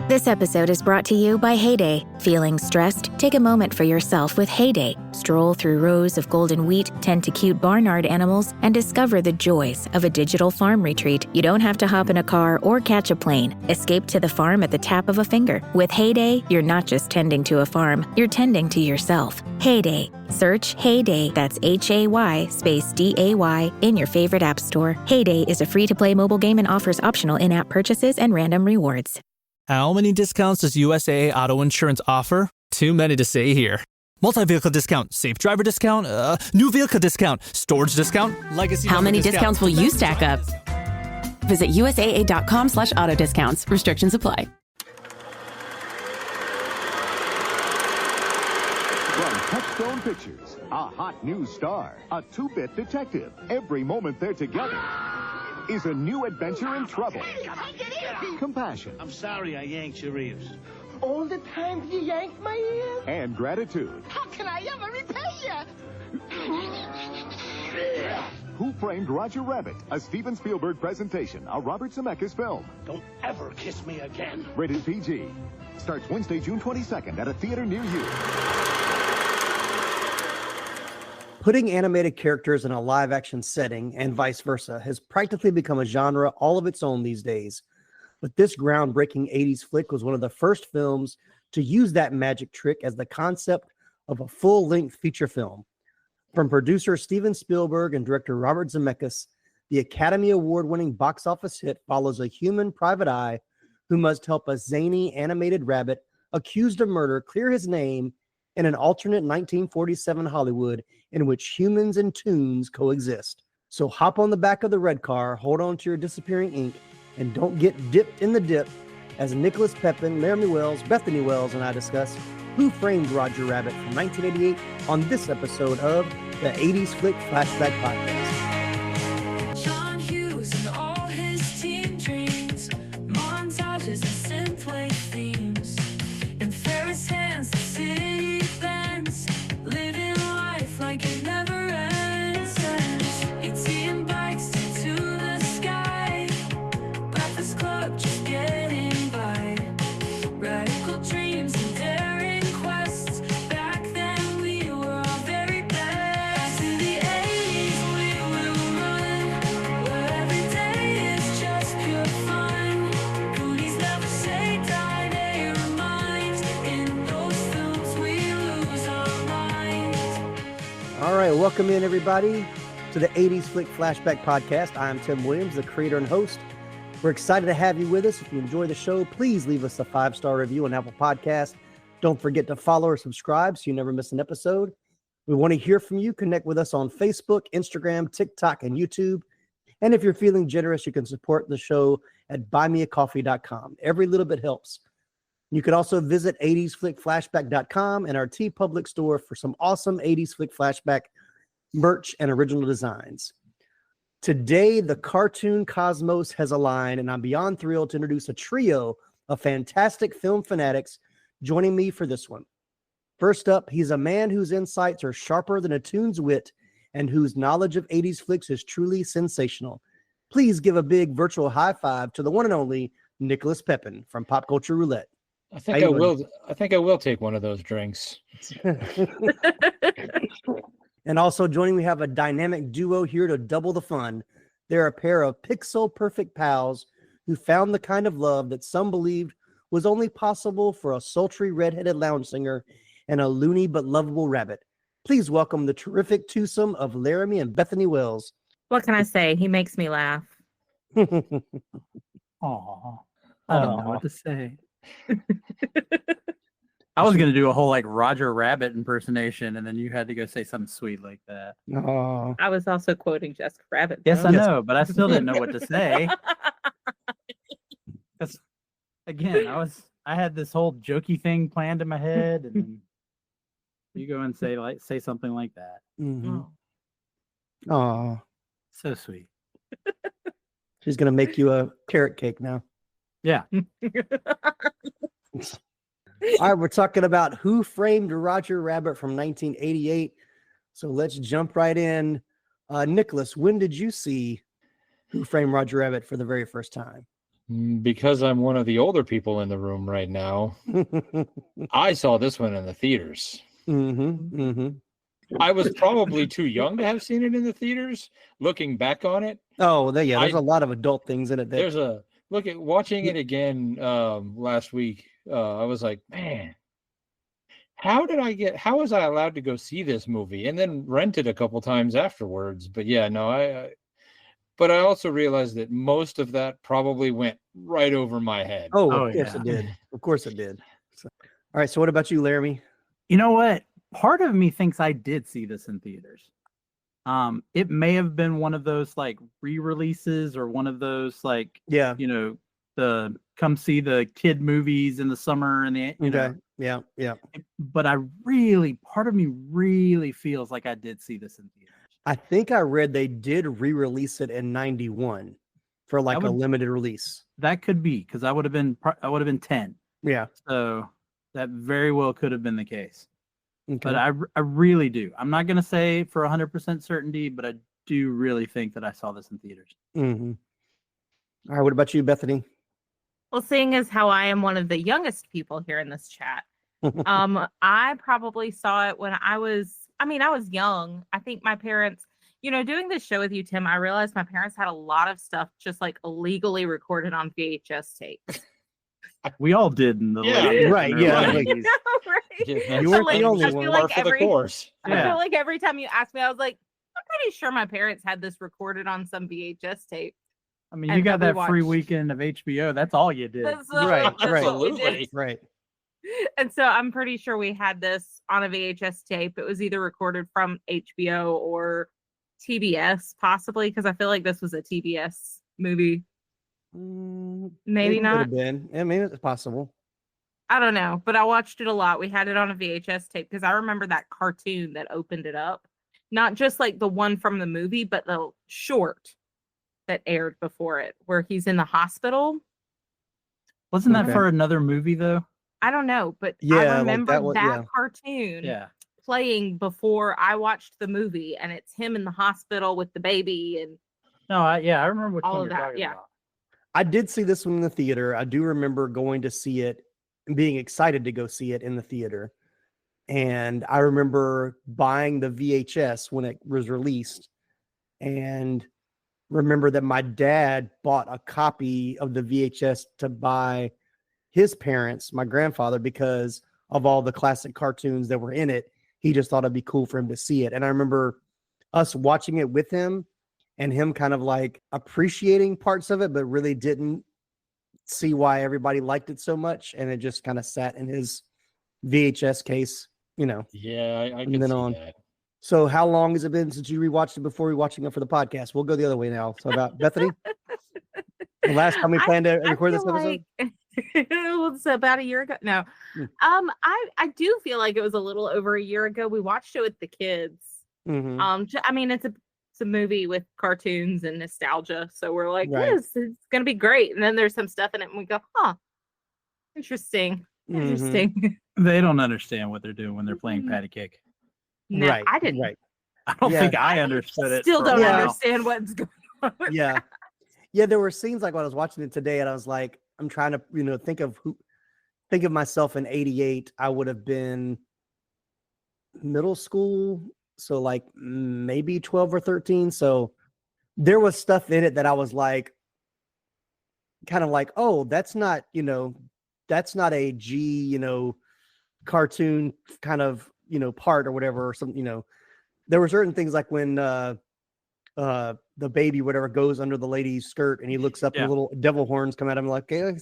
This episode is brought to you by Heyday. Feeling stressed? Take a moment for yourself with Heyday. Stroll through rows of golden wheat, tend to cute barnyard animals, and discover the joys of a digital farm retreat. You don't have to hop in a car or catch a plane. Escape to the farm at the tap of a finger. With Heyday, you're not just tending to a farm, you're tending to yourself. Heyday. Search Heyday, that's Hay space DAY, in your favorite app store. Heyday is a free-to-play mobile game and offers optional in-app purchases and random rewards. How many discounts does USAA Auto Insurance offer? Too many to say here. Multi-vehicle discount, safe driver discount, new vehicle discount, storage discount, legacy. How many discounts will you stack up? Visit USAA.com/auto discounts. Restrictions apply. From Touchstone Pictures, a hot new star, a two-bit detective. Every moment they're together is a new adventure in trouble. Compassion. I'm sorry I yanked your ears. All the time you yanked my ears? And gratitude. How can I ever repay you? Who Framed Roger Rabbit? A Steven Spielberg presentation, a Robert Zemeckis film. Don't ever kiss me again. Rated PG. Starts Wednesday, June 22nd at a theater near you. Putting animated characters in a live-action setting and vice versa has practically become a genre all of its own these days. But this groundbreaking 80s flick was one of the first films to use that magic trick as the concept of a full-length feature film. From producer Steven Spielberg and director Robert Zemeckis, the Academy Award-winning box office hit follows a human private eye who must help a zany animated rabbit accused of murder clear his name in an alternate 1947 Hollywood in which humans and toons coexist. So hop on the back of the red car, hold on to your disappearing ink, and don't get dipped in the dip as Nicholas Pepin, Laramy Wells, Bethany Wells, and I discuss Who Framed Roger Rabbit from 1988 on this episode of the 80s Flick Flashback Podcast. All right, welcome in everybody to the 80s Flick Flashback Podcast. I'm Tim Williams, the creator and host. We're excited to have you with us. If you enjoy the show, please leave us a 5-star review on Apple Podcasts. Don't forget to follow or subscribe so you never miss an episode. We want to hear from you. Connect with us on Facebook, Instagram, TikTok, and YouTube. And if you're feeling generous, you can support the show at buymeacoffee.com. Every little bit helps. You can also visit 80sflickflashback.com and our TeePublic store for some awesome 80s Flick Flashback merch and original designs. Today, the cartoon cosmos has aligned, and I'm beyond thrilled to introduce a trio of fantastic film fanatics joining me for this one. First up, he's a man whose insights are sharper than a toon's wit and whose knowledge of 80s flicks is truly sensational. Please give a big virtual high five to the one and only Nicholas Pepin from Pop Culture Roulette. I think I will take one of those drinks. And also joining, we have a dynamic duo here to double the fun. They're a pair of pixel perfect pals who found the kind of love that some believed was only possible for a sultry redheaded lounge singer and a loony but lovable rabbit. Please welcome the terrific twosome of Laramy and Bethany Wells. What can I say? He makes me laugh. Aw, I don't know what to say. I was going to do a whole like Roger Rabbit impersonation, and then you had to go say something sweet like that. Oh, I was also quoting Jessica Rabbit. Yes, I know, but I still didn't know what to say. Because again, I had this whole jokey thing planned in my head, and then you go and say something like that. mm-hmm. Oh, so sweet. She's gonna make you a carrot cake now. Yeah. All right, we're talking about Who Framed Roger Rabbit from 1988. So let's jump right in. Nicholas, when did you see Who Framed Roger Rabbit for the very first time? Because I'm one of the older people in the room right now, I saw this one in the theaters. I was probably too young to have seen it in the theaters. Looking back on it, there's a lot of adult things in it. There's a look at watching it again last week. I was like, man, how was I allowed to go see this movie? And then rent it a couple times afterwards. But yeah, no, but I also realized that most of that probably went right over my head. Of course it did. Of course it did. So, all right. So what about you, Laramy? You know what? Part of me thinks I did see this in theaters. It may have been one of those like re-releases or one of those like, the come see the kid movies in the summer and the, Yeah. But part of me really feels like I did see this in theaters. I think I read they did re-release it in 91 for like a limited release. That could be because I would have been 10. Yeah. So that very well could have been the case. Okay. But I really do. I'm not going to say for 100% certainty, but I do really think that I saw this in theaters. Mm-hmm. All right. What about you, Bethany? Well, seeing as how I am one of the youngest people here in this chat, I probably saw it when I was young. I think my parents, doing this show with you, Tim, I realized my parents had a lot of stuff just like illegally recorded on VHS tapes. We all did in the late right. Yeah. Right. You weren't the only one. I feel like every time you ask me, I was like, I'm pretty sure my parents had this recorded on some VHS tape. I mean, you got that free weekend of HBO. That's all you did. Right. Absolutely. Right. And so I'm pretty sure we had this on a VHS tape. It was either recorded from HBO or TBS, possibly, because I feel like this was a TBS movie. Maybe not. Could have been. Yeah, maybe it's possible. I don't know, but I watched it a lot. We had it on a VHS tape because I remember that cartoon that opened it up. Not just like the one from the movie, but the short that aired before it, where he's in the hospital. Wasn't that for another movie, though? I don't know, but Yeah, I like remember that one- that yeah. cartoon playing before I watched the movie, and it's him in the hospital with the baby and I remember which all one of you're that. talking Yeah. about. I did see this one in the theater. I do remember going to see it and being excited to go see it in the theater. And I remember buying the VHS when it was released and remember that my dad bought a copy of the VHS to buy his parents, my grandfather, because of all the classic cartoons that were in it. He just thought it'd be cool for him to see it. And I remember us watching it with him and him kind of like appreciating parts of it, but really didn't see why everybody liked it so much. And it just kind of sat in his VHS case, Yeah, I from can then see on. that. So how long has it been since you rewatched it before rewatching it for the podcast? We'll go the other way now. So about Bethany, the last time we planned to record this episode? It's about a year ago. No. I do feel like it was a little over a year ago. We watched it with the kids. Mm-hmm. I mean, it's a movie with cartoons and nostalgia. So we're like, Right. yes, it's gonna be great. And then there's some stuff in it and we go, interesting. Interesting. They don't understand what they're doing when they're playing patty cake. No, Right. I didn't. Right. I don't think I understood it. Still for a don't while. understand what's going on. with Yeah. that. Yeah. There were scenes like when I was watching it today and I was like, I'm trying to, think of myself in 88. I would have been middle school. So like maybe 12 or 13. So there was stuff in it that I was like, kind of like, oh, that's not a G, cartoon kind of, part or whatever, or something, there were certain things like when the baby, whatever, goes under the lady's skirt and he looks up and the little devil horns come at him like, okay,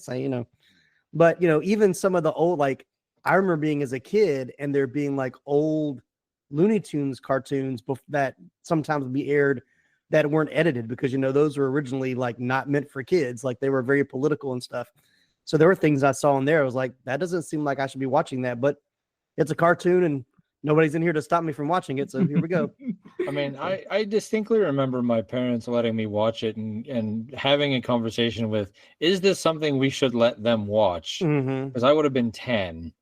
but even some of the old, like I remember being as a kid and there being like old Looney Tunes cartoons that sometimes would be aired that weren't edited because, those were originally like not meant for kids. Like they were very political and stuff. So there were things I saw in there. I was like, that doesn't seem like I should be watching that, but it's a cartoon and nobody's in here to stop me from watching it. So here we go. I mean, I distinctly remember my parents letting me watch it and having a conversation with, is this something we should let them watch? Because I would have been 10.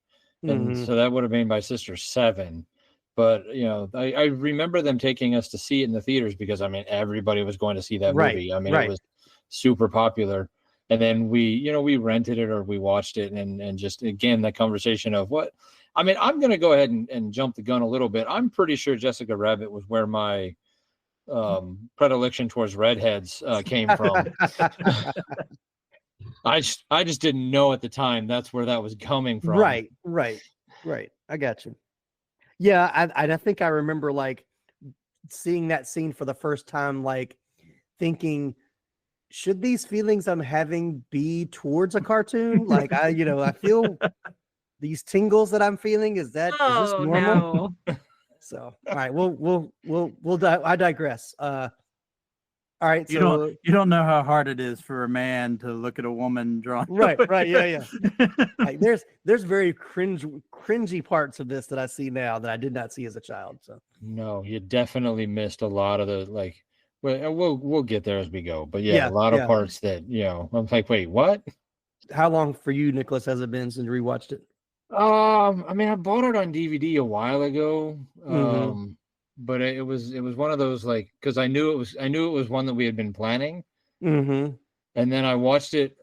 And so that would have been my sister 7. But, I remember them taking us to see it in the theaters because, I mean, everybody was going to see that movie. I mean, it was super popular. And then we rented it or we watched it, and just again that conversation of what I mean, I'm gonna go ahead and jump the gun a little bit. I'm pretty sure Jessica Rabbit was where my predilection towards redheads came from. I just didn't know at the time that's where that was coming from. Right. I got you. Yeah, I think I remember like seeing that scene for the first time, like thinking, should these feelings I'm having be towards a cartoon? Like I feel these tingles that I'm feeling. Is this normal? No. So, all right, I digress. All right, you don't know how hard it is for a man to look at a woman drawn. Right, yeah. Like there's very cringy parts of this that I see now that I did not see as a child. So no, you definitely missed a lot of the like. We'll get there as we go, but a lot of parts that I'm like, wait, what? How long for you, Nicholas, has it been since you rewatched it? I mean, I bought it on DVD a while ago. But it was one of those like, because I knew it was one that we had been planning. And then I watched it.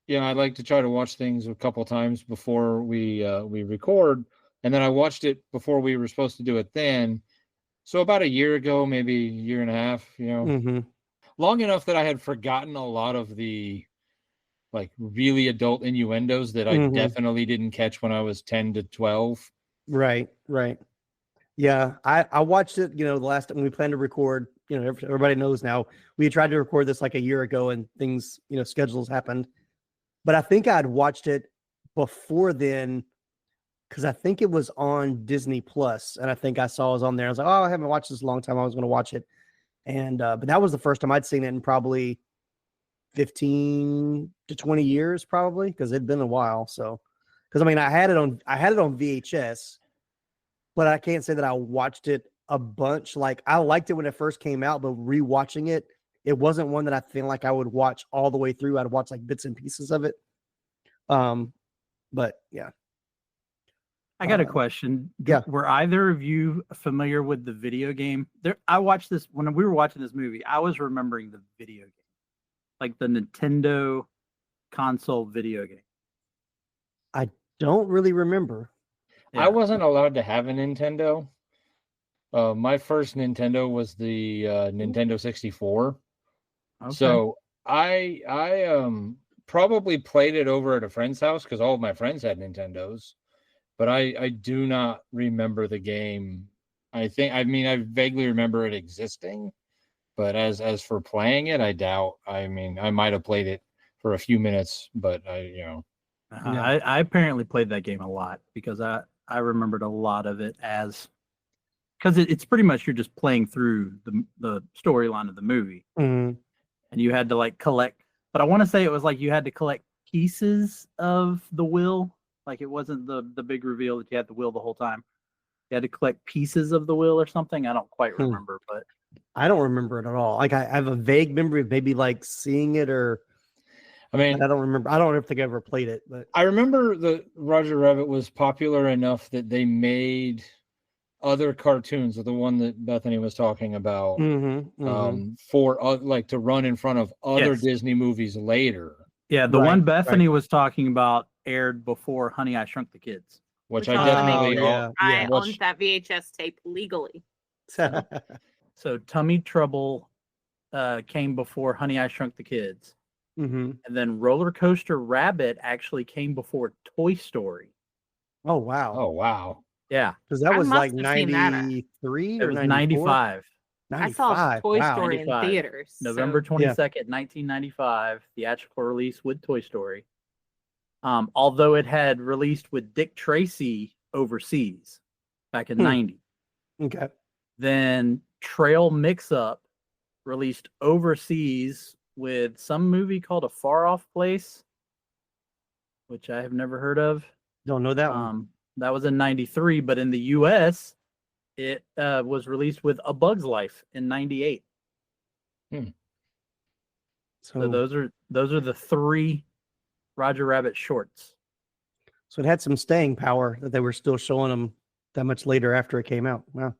I like to try to watch things a couple times before we record. And then I watched it before we were supposed to do it then. So about a year ago, maybe a year and a half, long enough that I had forgotten a lot of the like really adult innuendos that I definitely didn't catch when I was 10 to 12. Right. Yeah, I watched it, the last time we planned to record, everybody knows now, we tried to record this like a year ago and things, schedules happened. But I think I'd watched it before then because I think it was on Disney Plus, and I think I saw it was on there. I was like, oh, I haven't watched this in a long time. I was going to watch it. And but that was the first time I'd seen it in probably 15 to 20 years, probably, because it'd been a while. So, because I mean, I had it on VHS. But I can't say that I watched it a bunch. Like I liked it when it first came out, but rewatching it, it wasn't one that I feel like I would watch all the way through. I'd watch like bits and pieces of it. But yeah. I got a question. Yeah. Were either of you familiar with the video game? I watched this when we were watching this movie. I was remembering the video game, like the Nintendo console video game. I don't really remember. I wasn't allowed to have a Nintendo. My first Nintendo was the Nintendo 64. Okay. So I probably played it over at a friend's house because all of my friends had Nintendos, but I do not remember the game. I vaguely remember it existing, but as for playing it, I doubt. I mean, I might have played it for a few minutes, but I apparently played that game a lot because I remembered a lot of it as because it's pretty much you're just playing through the storyline of the movie, and you had to like collect. But I want to say it was like you had to collect pieces of the will. Like it wasn't the big reveal that you had the will the whole time. You had to collect pieces of the will or something. I don't quite remember, but I don't remember it at all. Like I have a vague memory of maybe like seeing it or. I mean, I don't remember. I don't think I ever played it, but I remember the Roger Rabbit was popular enough that they made other cartoons, the one that Bethany was talking about, for like to run in front of other Disney movies later. Yeah, the one Bethany was talking about aired before Honey, I Shrunk the Kids, which I definitely I owned that VHS tape legally. So Tummy Trouble came before Honey, I Shrunk the Kids. And then Roller Coaster Rabbit actually came before Toy Story. Oh wow! Yeah, because that was like 93 or 95. I saw Toy Story in theaters. November 22nd, 1995, theatrical release with Toy Story. Although it had released with Dick Tracy overseas back in 90. Okay. Then Trail Mix-Up released overseas with some movie called A Far Off Place, which I have never heard of. Don't know that one. That was in 93, but in the US, it was released with A Bug's Life in 98. So those are the three Roger Rabbit shorts. So it had some staying power that they were still showing them that much later after it came out. Wow.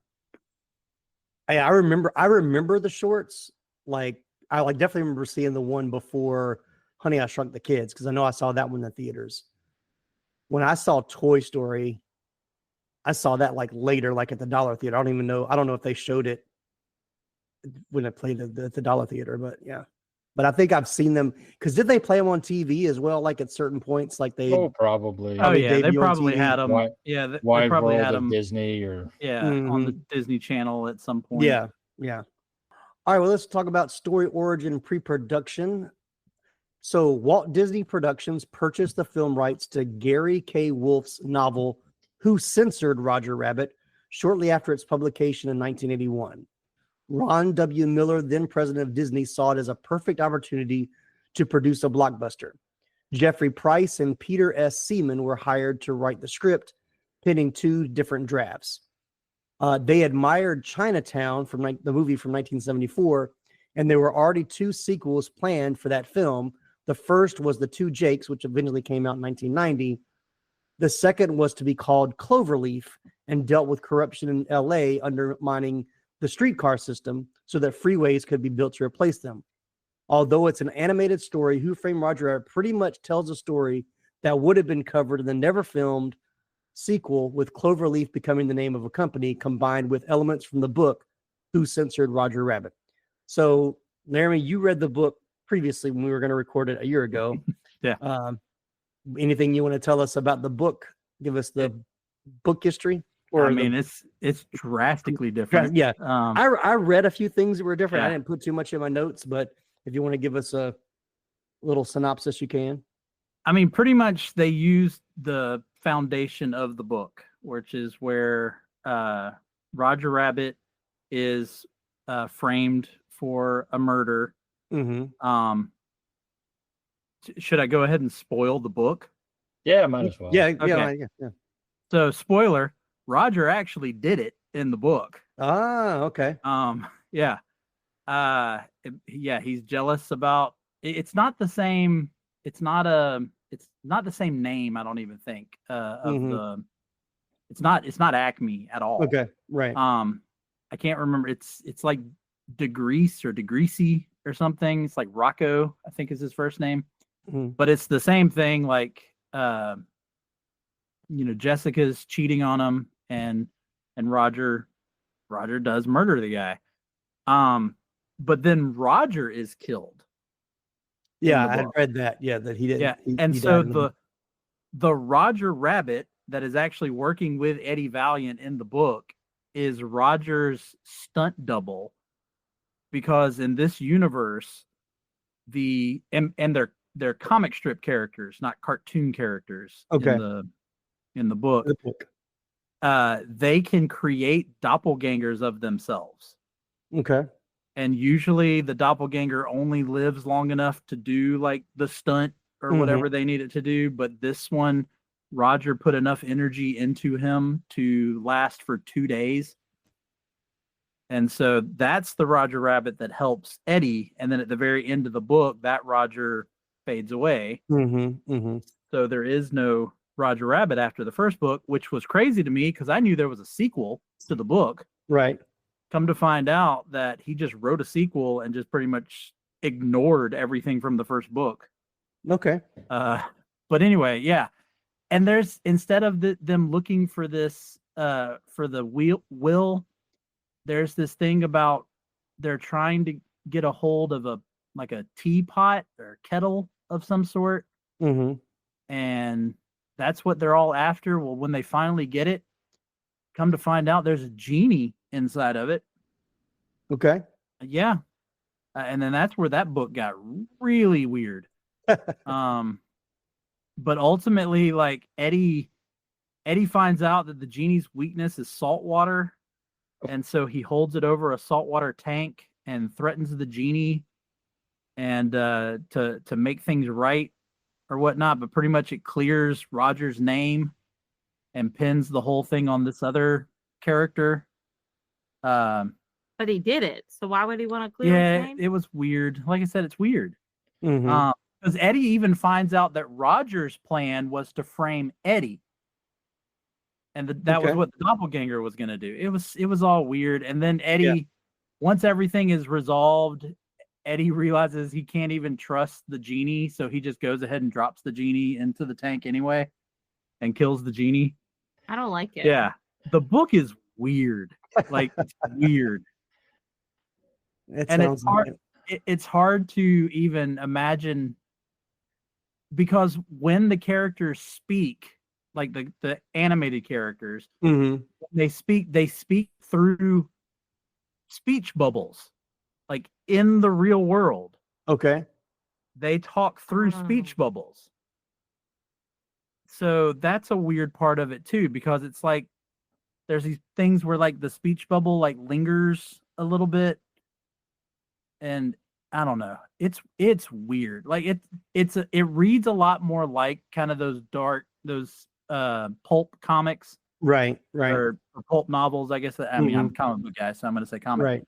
I remember the shorts. Like I definitely remember seeing the one before Honey, I Shrunk the Kids, because I know I saw that one in the theaters. When I saw Toy Story, I saw that like later, like at the Dollar Theater. I don't know if they showed it when it played at the Dollar Theater, but yeah. But I think I've seen them, because did they play them on TV as well? Like at certain points, like they. Oh, probably. Oh yeah, they probably had them. Wide They World probably had them. Disney or on the Disney Channel at some point. Yeah. All right, well, let's talk about story origin pre-production. So Walt Disney Productions purchased the film rights to Gary K. Wolfe's novel Who Censored Roger Rabbit shortly after its publication in 1981. Ron W. Miller, then president of Disney, saw it as a perfect opportunity to produce a blockbuster. Jeffrey Price and Peter S. Seaman were hired to write the script, penning 2 different drafts. They admired Chinatown from the movie from 1974, and there were already 2 sequels planned for that film. The first was The Two Jakes, which eventually came out in 1990. The second was to be called Cloverleaf and dealt with corruption in LA undermining the streetcar system so that freeways could be built to replace them. Although it's an animated story, Who Framed Roger Rabbit pretty much tells a story that would have been covered in the never-filmed sequel, with Cloverleaf becoming the name of a company, combined with elements from the book Who Censored Roger Rabbit. So, Laramy, you read the book previously when we were going to record it a year ago. Yeah. Anything you want to tell us about the book? Give us the book history. Or it's drastically different. Yeah. I read a few things that were different. Yeah. I didn't put too much in my notes, but if you want to give us a little synopsis, you can. I mean, pretty much they used the foundation of the book, which is where Roger Rabbit is framed for a murder. Mm-hmm. Should I go ahead and spoil the book? Yeah, might as well. Yeah. So, spoiler: Roger actually did it in the book. Ah, okay. Yeah. He's jealous about. It's not the same. It's not the same name. I don't even think of the. It's not Acme at all. Okay, right. I can't remember. It's like DeGrease or DeGreasy or something. It's like Rocco, I think is his first name. Mm-hmm. But it's the same thing. Like, Jessica's cheating on him, and Roger does murder the guy. But then Roger is killed. Yeah, I had read that. Yeah, that he didn't. Yeah, so the Roger Rabbit that is actually working with Eddie Valiant in the book is Roger's stunt double, because in this universe, they're comic strip characters, not cartoon characters. Okay. In the book. They can create doppelgangers of themselves. Okay. And usually the doppelganger only lives long enough to do like the stunt or whatever they need it to do. But this one, Roger put enough energy into him to last for 2 days. And so that's the Roger Rabbit that helps Eddie. And then at the very end of the book, that Roger fades away. So there is no Roger Rabbit after the first book, which was crazy to me because I knew there was a sequel to the book. Right. Come to find out that he just wrote a sequel and just pretty much ignored everything from the first book. Okay. But anyway, yeah. And there's, instead of them looking for this, for the will, there's this thing about they're trying to get a hold of a teapot or kettle of some sort. And that's what they're all after. Well, when they finally get it, come to find out there's a genie inside of it. Okay. Yeah. And then that's where that book got really weird. But ultimately, like Eddie finds out that the genie's weakness is salt water. And so he holds it over a saltwater tank and threatens the genie and to make things right or whatnot. But pretty much it clears Roger's name and pins the whole thing on this other character. But he did it, so why would he want to clear his name? It was weird. Like I said, it's weird. Because Eddie even finds out that Roger's plan was to frame Eddie, and that was what the doppelganger was going to do. It was all weird. And then Eddie, once everything is resolved, Eddie realizes he can't even trust the genie, so he just goes ahead and drops the genie into the tank anyway and kills the genie. I don't like it. Yeah. The book is weird. Like, it's weird. It's hard to even imagine, because when the characters speak, like the animated characters, they speak through speech bubbles, like in the real world. Okay. They talk through speech bubbles. So that's a weird part of it too, because it's like there's these things where like the speech bubble like lingers a little bit. And I don't know. It's weird. Like it reads a lot more like kind of those pulp comics. Right. Or pulp novels, I guess. I mean, I'm a comic book guy, so I'm going to say comic. Right.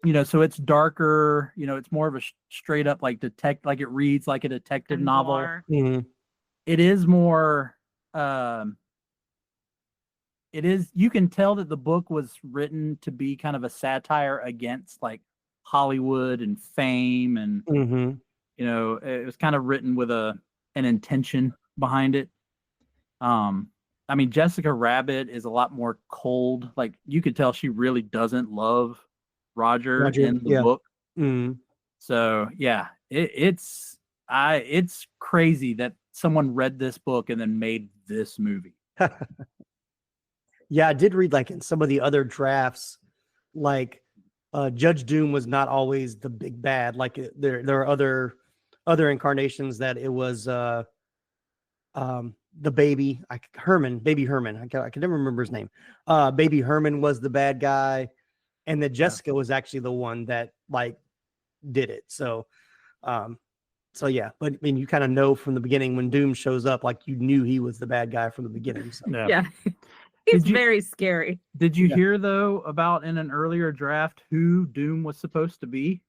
You know, so it's darker, you know, it's more of a straight up like it reads like a detective novel. It is more you can tell that the book was written to be kind of a satire against like Hollywood and fame, and you know, it was kind of written with an intention behind it. I mean, Jessica Rabbit is a lot more cold. Like you could tell she really doesn't love Roger in the book. So yeah, it's crazy that someone read this book and then made this movie. Yeah, I did read like in some of the other drafts, like Judge Doom was not always the big bad. Like there are other incarnations that it was the baby Herman. I can never remember his name. Baby Herman was the bad guy, and that Jessica was actually the one that like did it. So yeah, but I mean, you kind of know from the beginning when Doom shows up, like you knew he was the bad guy from the beginning. So. Yeah. He's very scary. Did you hear though about in an earlier draft who Doom was supposed to be?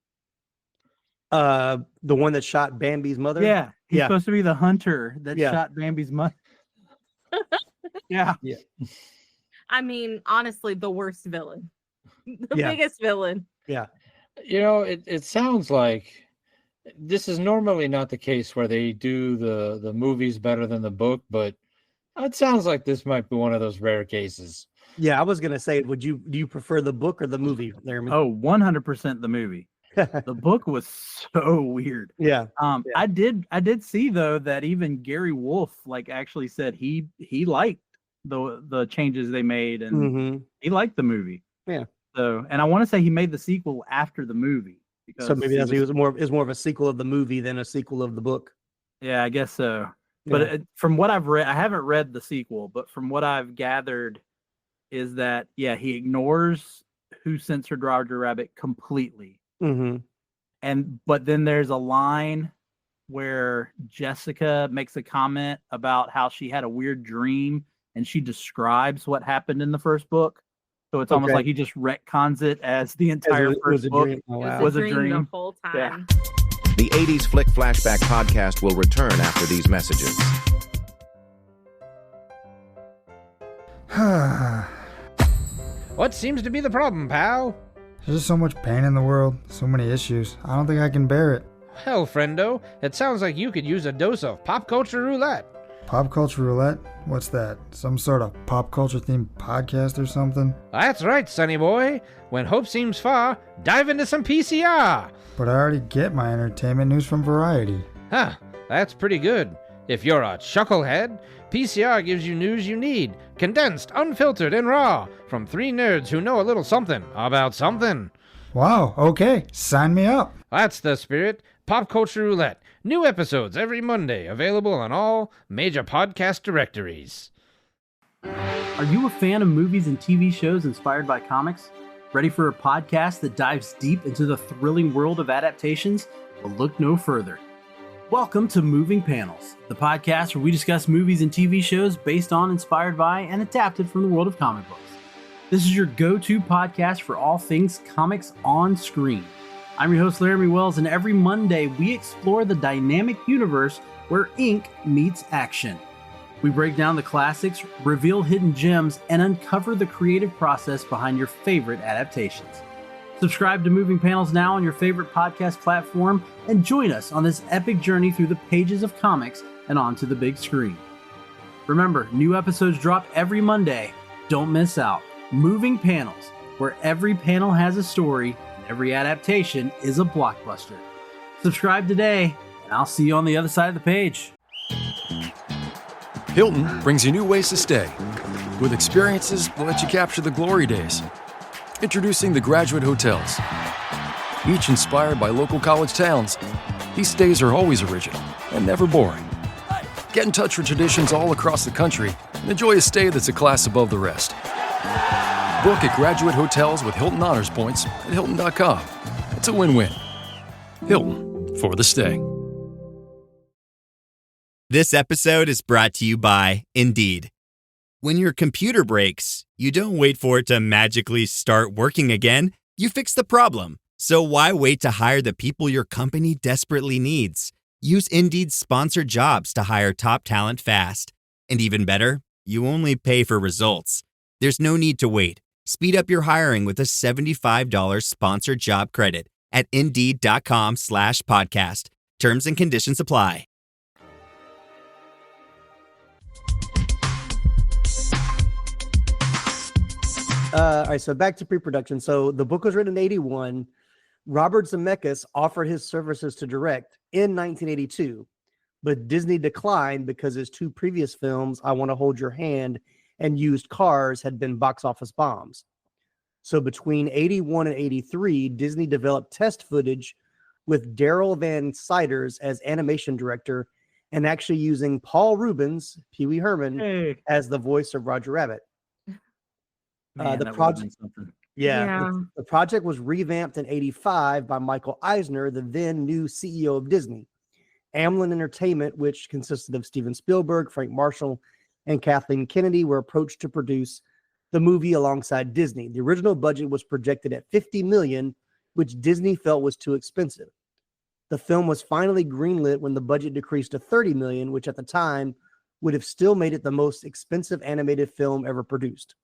The one that shot Bambi's mother? Yeah. He's supposed to be the hunter that shot Bambi's mother. Yeah. I mean, honestly, the worst villain. The biggest villain. Yeah. You know, it sounds like this is normally not the case where they do the movies better than the book, but it sounds like this might be one of those rare cases. Yeah, I was gonna say, do you prefer the book or the movie, Laramy? Oh, 100% the movie. The book was so weird. Yeah. I did see though that even Gary Wolf like actually said he liked the changes they made, and he liked the movie. Yeah. So, and I want to say he made the sequel after the movie. So maybe it was more of a sequel of the movie than a sequel of the book. Yeah, I guess so. But from what I've read, I haven't read the sequel, but from what I've gathered is that, he ignores Who Censored Roger Rabbit completely. But then there's a line where Jessica makes a comment about how she had a weird dream, and she describes what happened in the first book. So it's almost like he just retcons it as the entire first book was a dream the whole time. Yeah. The 80s Flick Flashback podcast will return after these messages. What seems to be the problem, pal? There's just so much pain in the world, so many issues. I don't think I can bear it. Hell, friendo, it sounds like you could use a dose of pop culture roulette. Pop culture roulette? What's that? Some sort of pop culture themed podcast or something? That's right, sonny boy. When hope seems far, dive into some PCR. But I already get my entertainment news from Variety. Huh, that's pretty good. If you're a chucklehead, PCR gives you news you need, condensed, unfiltered, and raw, from three nerds who know a little something about something. Wow, okay, sign me up. That's the spirit. Pop Culture Roulette. New episodes every Monday, available on all major podcast directories. Are you a fan of movies and TV shows inspired by comics? Ready for a podcast that dives deep into the thrilling world of adaptations? Well, look no further. Welcome to Moving Panels, the podcast where we discuss movies and TV shows based on, inspired by, and adapted from the world of comic books. This is your go-to podcast for all things comics on screen. I'm your host, Laramy Wells, and every Monday we explore the dynamic universe where ink meets action. We break down the classics, reveal hidden gems, and uncover the creative process behind your favorite adaptations. Subscribe to Moving Panels now on your favorite podcast platform and join us on this epic journey through the pages of comics and onto the big screen. Remember, new episodes drop every Monday. Don't miss out. Moving Panels, where every panel has a story and every adaptation is a blockbuster. Subscribe today, and I'll see you on the other side of the page. Hilton brings you new ways to stay, with experiences that let you capture the glory days. Introducing the Graduate Hotels. Each inspired by local college towns, these stays are always original and never boring. Get in touch with traditions all across the country and enjoy a stay that's a class above the rest. Book at Graduate Hotels with Hilton Honors Points at Hilton.com. It's a win-win. Hilton, for the stay. This episode is brought to you by Indeed. When your computer breaks, you don't wait for it to magically start working again. You fix the problem. So why wait to hire the people your company desperately needs? Use Indeed's sponsored jobs to hire top talent fast. And even better, you only pay for results. There's no need to wait. Speed up your hiring with a $75 sponsored job credit at Indeed.com/podcast. Terms and conditions apply. All right, so back to pre-production. So the book was written in 81. Robert Zemeckis offered his services to direct in 1982, but Disney declined because his two previous films, I Want to Hold Your Hand and Used Cars, had been box office bombs. So between 81 and 83, Disney developed test footage with Daryl Van Siders as animation director and actually using Paul Rubens, Pee Wee Herman, as the voice of Roger Rabbit. The project, the project was revamped in 85 by Michael Eisner, the then new CEO of Disney. Amblin Entertainment, which consisted of Steven Spielberg, Frank Marshall, and Kathleen Kennedy, were approached to produce the movie alongside Disney. The original budget was projected at $50 million, which Disney felt was too expensive. The film was finally greenlit when the budget decreased to $30 million, which at the time would have still made it the most expensive animated film ever produced.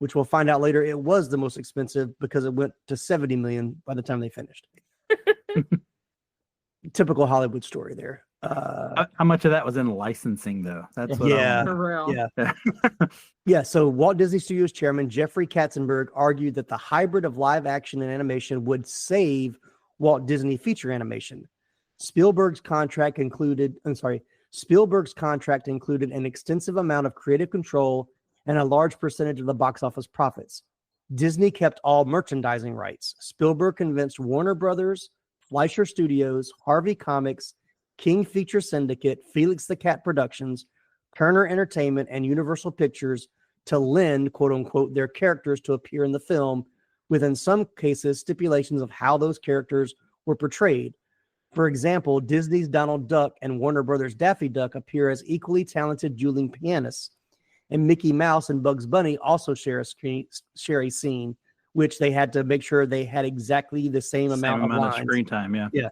Which we'll find out later, it was the most expensive because it went to $70 million by the time they finished. Typical Hollywood story there. How much of that was in licensing, though? That's what For real. Yeah. So Walt Disney Studios chairman Jeffrey Katzenberg argued that the hybrid of live action and animation would save Walt Disney feature animation. Spielberg's contract included an extensive amount of creative control and a large percentage of the box office profits. Disney kept all merchandising rights. Spielberg convinced Warner Brothers, Fleischer Studios, Harvey Comics, King Feature Syndicate, Felix the Cat Productions, Turner Entertainment, and Universal Pictures to lend, quote unquote, their characters to appear in the film, with in some cases stipulations of how those characters were portrayed. For example, Disney's Donald Duck and Warner Brothers' Daffy Duck appear as equally talented dueling pianists. And Mickey Mouse and Bugs Bunny also share a scene, which they had to make sure they had exactly the same amount of lines. Screen time. Yeah.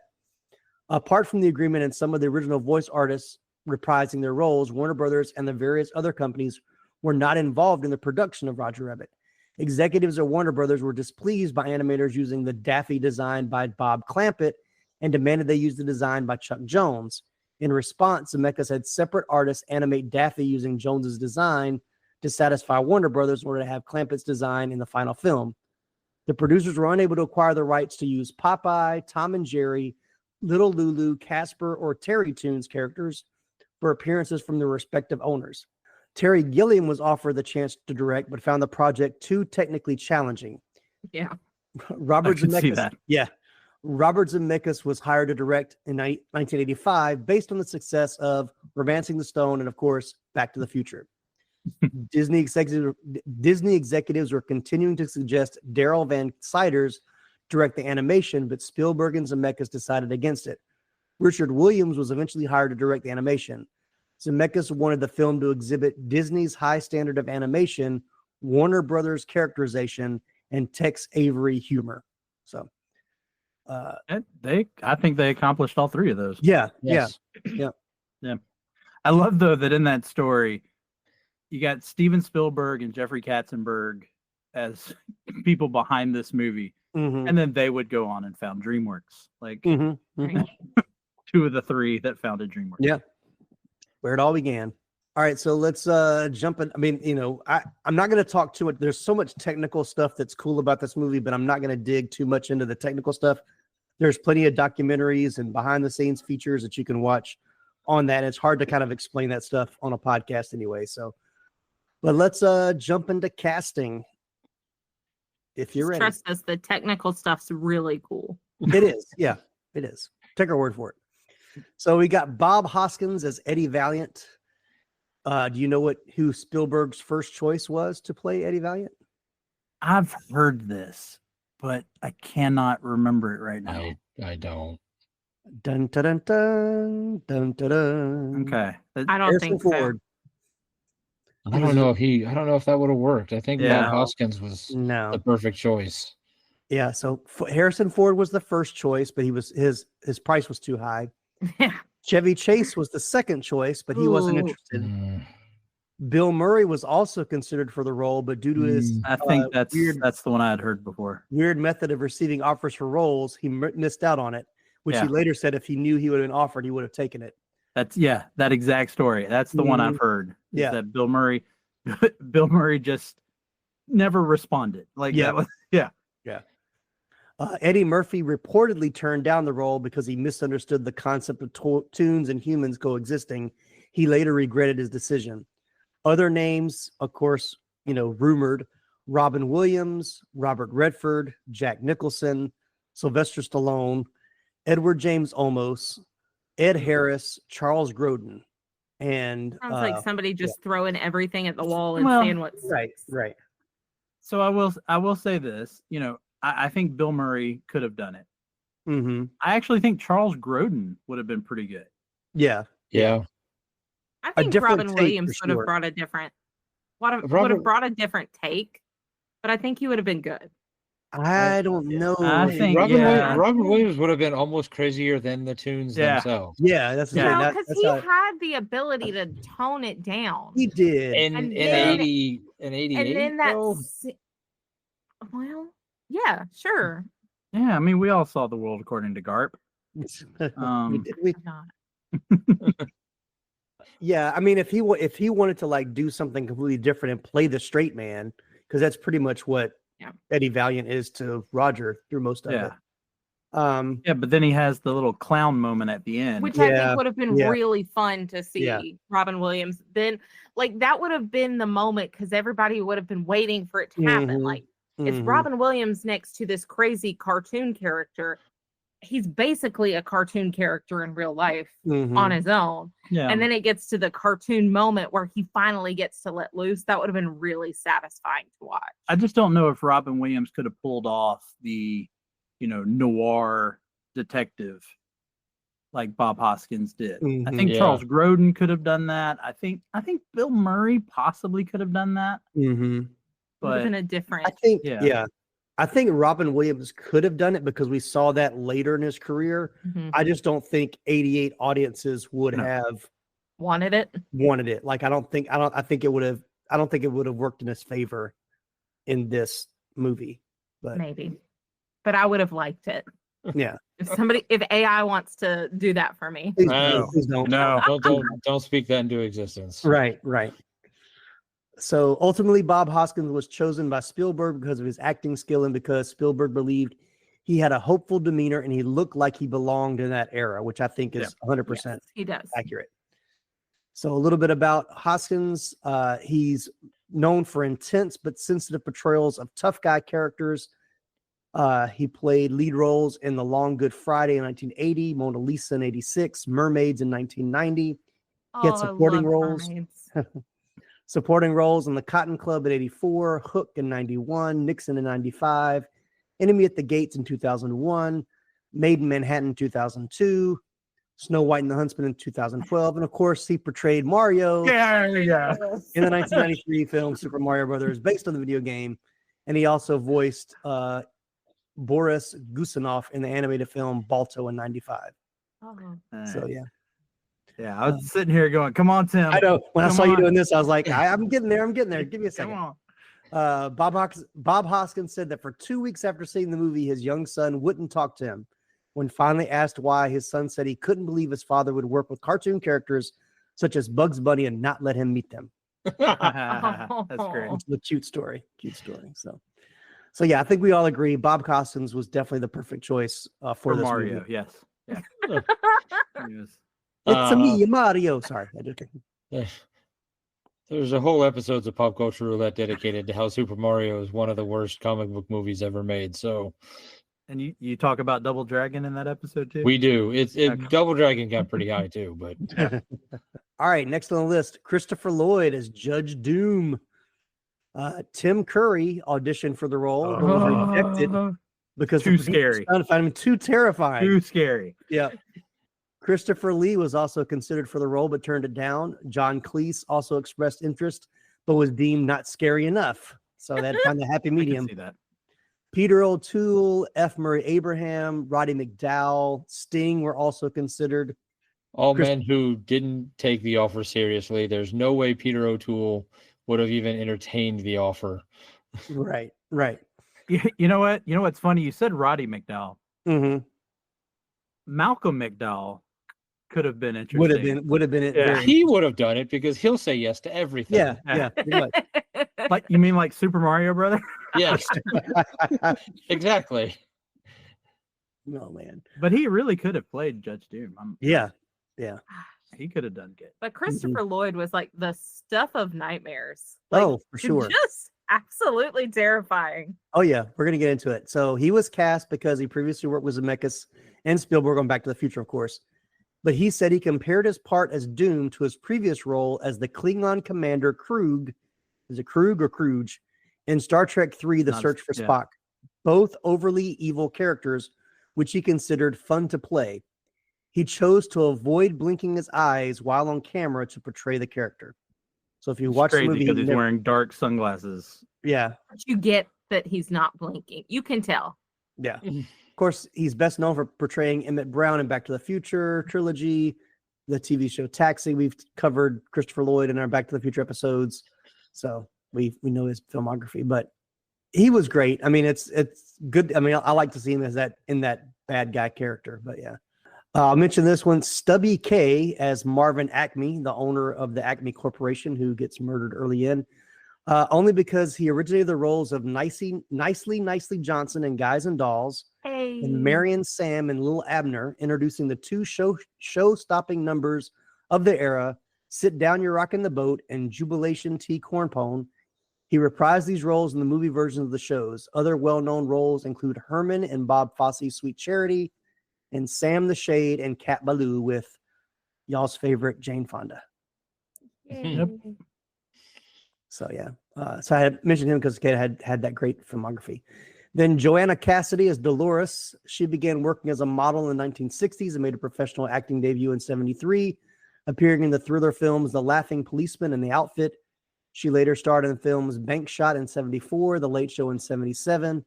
Apart from the agreement and some of the original voice artists reprising their roles, Warner Brothers and the various other companies were not involved in the production of Roger Rabbit. Executives at Warner Brothers were displeased by animators using the Daffy design by Bob Clampett and demanded they use the design by Chuck Jones. In response, Zemeckis had separate artists animate Daffy using Jones's design to satisfy Warner Brothers in order to have Clampett's design in the final film. The producers were unable to acquire the rights to use Popeye, Tom and Jerry, Little Lulu, Casper, or Terry Toons characters for appearances from their respective owners. Terry Gilliam was offered the chance to direct, but found the project too technically challenging. Yeah. Robert Zemeckis was hired to direct in 1985 based on the success of Romancing the Stone and, of course, Back to the Future. Disney executives were continuing to suggest Daryl Van Siders direct the animation, but Spielberg and Zemeckis decided against it. Richard Williams was eventually hired to direct the animation. Zemeckis wanted the film to exhibit Disney's high standard of animation, Warner Brothers characterization, and Tex Avery humor. So, I think they accomplished all three of those. Yeah. I love, though, that in that story, you got Steven Spielberg and Jeffrey Katzenberg as people behind this movie, and then they would go on and found DreamWorks, like 2 of the 3 that founded DreamWorks. Yeah, where it all began. All right, so let's jump in. I mean, I'm not going to talk too much. There's so much technical stuff that's cool about this movie, but I'm not going to dig too much into the technical stuff. There's plenty of documentaries and behind the scenes features that you can watch on that. It's hard to kind of explain that stuff on a podcast anyway. So, but let's jump into casting. If you're ready. Trust us, the technical stuff's really cool. It is. Yeah, it is. Take our word for it. So we got Bob Hoskins as Eddie Valiant. Do you know who Spielberg's first choice was to play Eddie Valiant? I've heard this, but I cannot remember it right now. I don't. Dun dun dun dun dun dun. Dun. Okay, I don't think so. I don't know if that would have worked. I think Bob Hoskins was the perfect choice. Yeah, so Harrison Ford was the first choice, but his price was too high. Chevy Chase was the second choice, but he wasn't interested. Bill Murray was also considered for the role, but due to his I think that's the one I had heard before. Weird method of receiving offers for roles, he missed out on it, which he later said if he knew he would have been offered, he would have taken it. That's that exact story. That's the one I've heard. Yeah, that Bill Murray just never responded. Eddie Murphy reportedly turned down the role because he misunderstood the concept of toons and humans coexisting. He later regretted his decision. Other names, of course, rumored: Robin Williams, Robert Redford, Jack Nicholson, Sylvester Stallone, Edward James Olmos, Ed Harris, Charles Grodin, and sounds like somebody just throwing everything at the wall and saying what's right. So I will say this, I think Bill Murray could have done it. Mm-hmm. I actually think Charles Grodin would have been pretty good. Yeah. I think Robin Williams would have brought a different take, but I think he would have been good. I don't know. I think Robin Williams would have been almost crazier than the Toons themselves. Yeah, that's because he had the ability to tone it down. He did. In 88. And then well, yeah, sure. Yeah, I mean, we all saw The World According to Garp. Yeah, I mean, if he wanted to do something completely different and play the straight man, because that's pretty much what Eddie Valiant is to Roger through most of it. But then he has the little clown moment at the end, which I think would have been really fun to see. Robin Williams then, that would have been the moment because everybody would have been waiting for it to happen. It's Robin Williams next to this crazy cartoon character. He's basically a cartoon character in real life on his own. Yeah. And then it gets to the cartoon moment where he finally gets to let loose. That would have been really satisfying to watch. I just don't know if Robin Williams could have pulled off the, noir detective like Bob Hoskins did. I think Charles Grodin could have done that. I think Bill Murray possibly could have done that. But in a different, I think Robin Williams could have done it because we saw that later in his career. I just don't think 88 audiences would have wanted it. I think it would have worked in his favor in this movie. But maybe. But I would have liked it. Yeah. If AI wants to do that for me. Please don't. No, don't speak that into existence. Right. So ultimately, Bob Hoskins was chosen by Spielberg because of his acting skill and because Spielberg believed he had a hopeful demeanor and he looked like he belonged in that era, which I think is 100% he does. accurate. So a little bit about Hoskins. He's known for intense but sensitive portrayals of tough guy characters. He played lead roles in The Long Good Friday in 1980, Mona Lisa in 86, Mermaids in 1990. He had supporting roles. Supporting roles in The Cotton Club in 84, Hook in 91, Nixon in 95, Enemy at the Gates in 2001, Made in Manhattan in 2002, Snow White and the Huntsman in 2012, and of course he portrayed Mario in the 1993 film Super Mario Brothers, based on the video game, and he also voiced Boris Gusanov in the animated film Balto in 95. So yeah. Yeah, I was sitting here going, "Come on, Tim." I know. When I saw you doing this, I was like, "I'm getting there. Give me a second." Come Bob Hoskins said that for 2 weeks after seeing the movie, his young son wouldn't talk to him. When finally asked why, his son said he couldn't believe his father would work with cartoon characters such as Bugs Bunny and not let him meet them. That's great. It's a cute story. So yeah, I think we all agree Bob Hoskins was definitely the perfect choice for this Mario. movie. Yes. Yeah. It's a me, Mario. Sorry. There's a whole episodes of Pop Culture Roulette dedicated to how Super Mario is one of the worst comic book movies ever made. So, and you talk about Double Dragon in that episode too. We do. Double Dragon got pretty high too, but All right, next on the list, Christopher Lloyd as Judge Doom. Tim Curry auditioned for the role, but was rejected because too scary. Found him too terrifying. Too scary. Yeah. Christopher Lee was also considered for the role, but turned it down. John Cleese also expressed interest, but was deemed not scary enough. So that kind of happy medium. I can see that. Peter O'Toole, F. Murray Abraham, Roddy McDowell, Sting were also considered. all men who didn't take the offer seriously. There's no way Peter O'Toole would have even entertained the offer. Right. You know what? You know what's funny? You said Roddy McDowell. Mm-hmm. Malcolm McDowell could have been interesting. Would have been it. Yeah. He would have done it because he'll say yes to everything. Yeah. Like you mean like Super Mario Brother? Yes. Exactly. No, man. But he really could have played Judge Doom. Yeah. He could have done good. But Christopher Lloyd was like the stuff of nightmares. Oh, for sure. Just absolutely terrifying. Oh, yeah. We're going to get into it. So he was cast because he previously worked with Zemeckis and Spielberg on Back to the Future, of course. But he said he compared his part as Doom to his previous role as the Klingon commander Krug. Is it Krug or Kruge? In Star Trek III, The Search for Spock. Both overly evil characters, which he considered fun to play. He chose to avoid blinking his eyes while on camera to portray the character. So if you watch the movie, because he's wearing dark sunglasses. Yeah. But you get that he's not blinking. You can tell. Yeah. Of course, he's best known for portraying Emmett Brown in Back to the Future trilogy, the TV show Taxi. We've covered Christopher Lloyd in our Back to the Future episodes, so we know his filmography. But he was great. I mean, it's good. I mean, I like to see him as that bad guy character. But yeah, I'll mention this one: Stubby K as Marvin Acme, the owner of the Acme Corporation, who gets murdered early in. Only because he originated the roles of Nicely Johnson in Guys and Dolls, and Marion Sam and Lil Abner, introducing the two show-stopping numbers of the era, Sit Down, You're Rockin' the Boat, and Jubilation Tea Cornpone. He reprised these roles in the movie versions of the shows. Other well-known roles include Herman and Bob Fosse's Sweet Charity, and Sam the Shade and Cat Ballou with y'all's favorite Jane Fonda. Yep. So yeah, so I had mentioned him because Kate had that great filmography. Then Joanna Cassidy as Dolores. She began working as a model in the 1960s and made a professional acting debut in 1973, appearing in the thriller films The Laughing Policeman and The Outfit. She later starred in the films Bank Shot in 1974, The Late Show in 1977.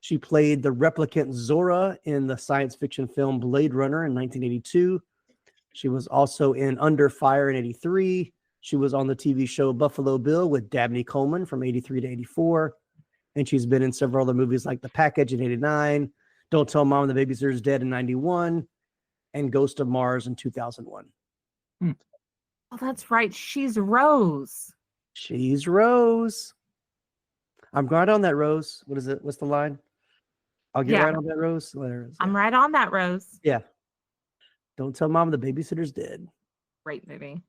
She played the replicant Zora in the science fiction film Blade Runner in 1982. She was also in Under Fire in 1983. She was on the TV show Buffalo Bill with Dabney Coleman from 1983 to 1984. And she's been in several other movies like The Package in 1989, Don't Tell Mom the Babysitter's Dead in 1991, and Ghost of Mars in 2001. Oh, that's right. She's Rose. She's Rose. I'm right on that, Rose. What is it? What's the line? I'll get right on that, Rose. I'm right on that, Rose. Yeah. Don't tell Mom the Babysitter's Dead. Great movie.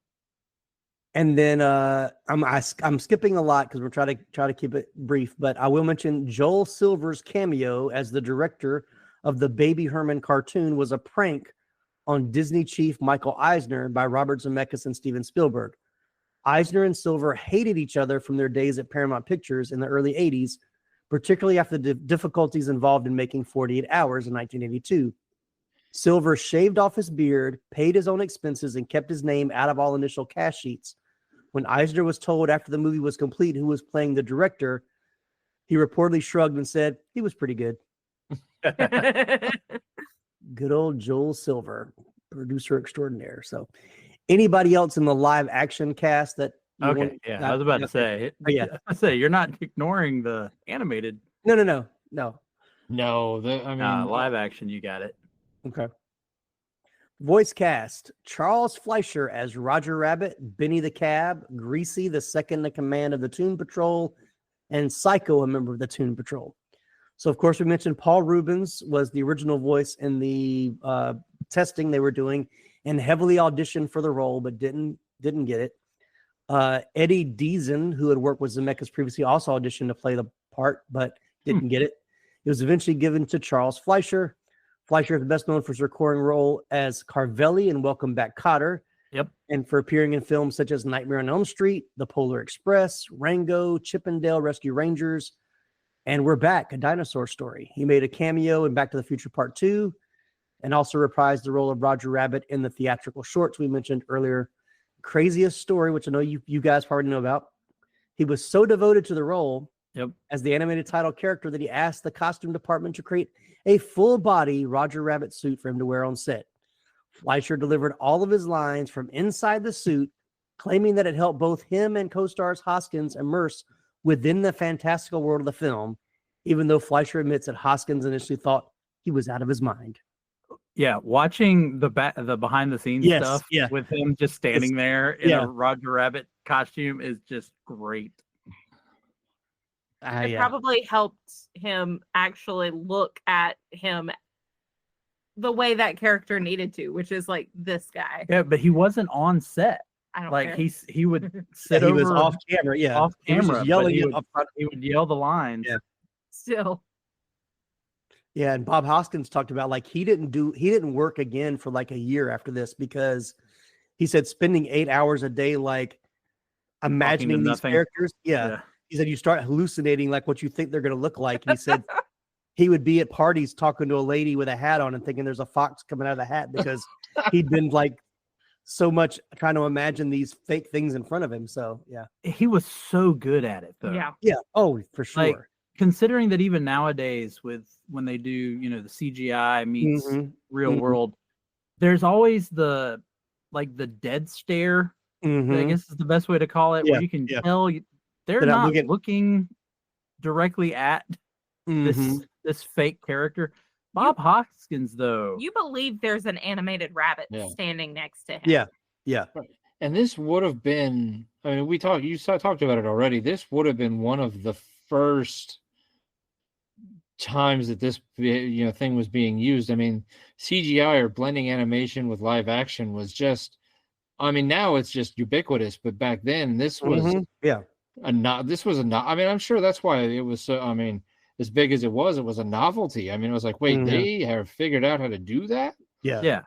And then I'm skipping a lot because we're trying to keep it brief, but I will mention Joel Silver's cameo as the director of the Baby Herman cartoon was a prank on Disney chief Michael Eisner by Robert Zemeckis and Steven Spielberg. Eisner and Silver hated each other from their days at Paramount Pictures in the early 80s, particularly after the difficulties involved in making 48 Hours in 1982. Silver shaved off his beard, paid his own expenses, and kept his name out of all initial cast sheets. When Eisner was told after the movie was complete who was playing the director, he reportedly shrugged and said, he was pretty good. Good old Joel Silver, producer extraordinaire. So anybody else in the live action cast that Okay, yeah, I was about to say. I say you're not ignoring the animated. No. No, I mean, live action. You got it. Okay. Voice cast: Charles Fleischer as Roger Rabbit, Benny the Cab, Greasy, the second in command of the Toon Patrol, and Psycho, a member of the Toon Patrol. So, of course, we mentioned Paul Rubens was the original voice in the testing they were doing, and heavily auditioned for the role, but didn't get it. Eddie Deason, who had worked with Zemeckis previously, also auditioned to play the part, but didn't get it. It was eventually given to Charles Fleischer. Fleischer is best known for his recurring role as Carvelli in Welcome Back, Kotter. Yep. And for appearing in films such as Nightmare on Elm Street, The Polar Express, Rango, Chippendale Rescue Rangers, and We're Back, A Dinosaur Story. He made a cameo in Back to the Future Part 2 and also reprised the role of Roger Rabbit in the theatrical shorts we mentioned earlier. Craziest Story, which I know you guys probably know about. He was so devoted to the role as the animated title character that he asked the costume department to create a full-body Roger Rabbit suit for him to wear on set. Fleischer delivered all of his lines from inside the suit, claiming that it helped both him and co-stars Hoskins immerse within the fantastical world of the film, even though Fleischer admits that Hoskins initially thought he was out of his mind. Yeah, watching the behind the scenes stuff with him just standing there in a Roger Rabbit costume is just great. It probably helped him actually look at him the way that character needed to, which is like this guy. Yeah, but he wasn't on set. I don't like care. he would sit he over was off camera. Yeah, off He was camera. just yelling he it would, up front. he would yell the lines. Yeah. Still. Yeah, and Bob Hoskins talked about like he didn't work again for like a year after this because he said spending 8 hours a day like imagining these characters. Yeah. He said you start hallucinating like what you think they're going to look like. And he said he would be at parties talking to a lady with a hat on and thinking there's a fox coming out of the hat because he'd been like so much trying to imagine these fake things in front of him. So yeah, he was so good at it though. Yeah. Oh, for sure. Like, considering that even nowadays when they do, the CGI meets real world, there's always the dead stare. I guess is the best way to call it, where you can tell they're not looking directly at this fake character. Bob Hoskins, though, you believe there's an animated rabbit standing next to him. Yeah. Right. And this would have been, I mean, you talked about it already. This would have been one of the first times that this thing was being used. I mean, CGI or blending animation with live action was just, I mean, now it's just ubiquitous, but back then this was I mean, I'm sure that's why it was so, I mean, as big as it was a novelty. I mean, it was like, wait, they have figured out how to do that? Yeah.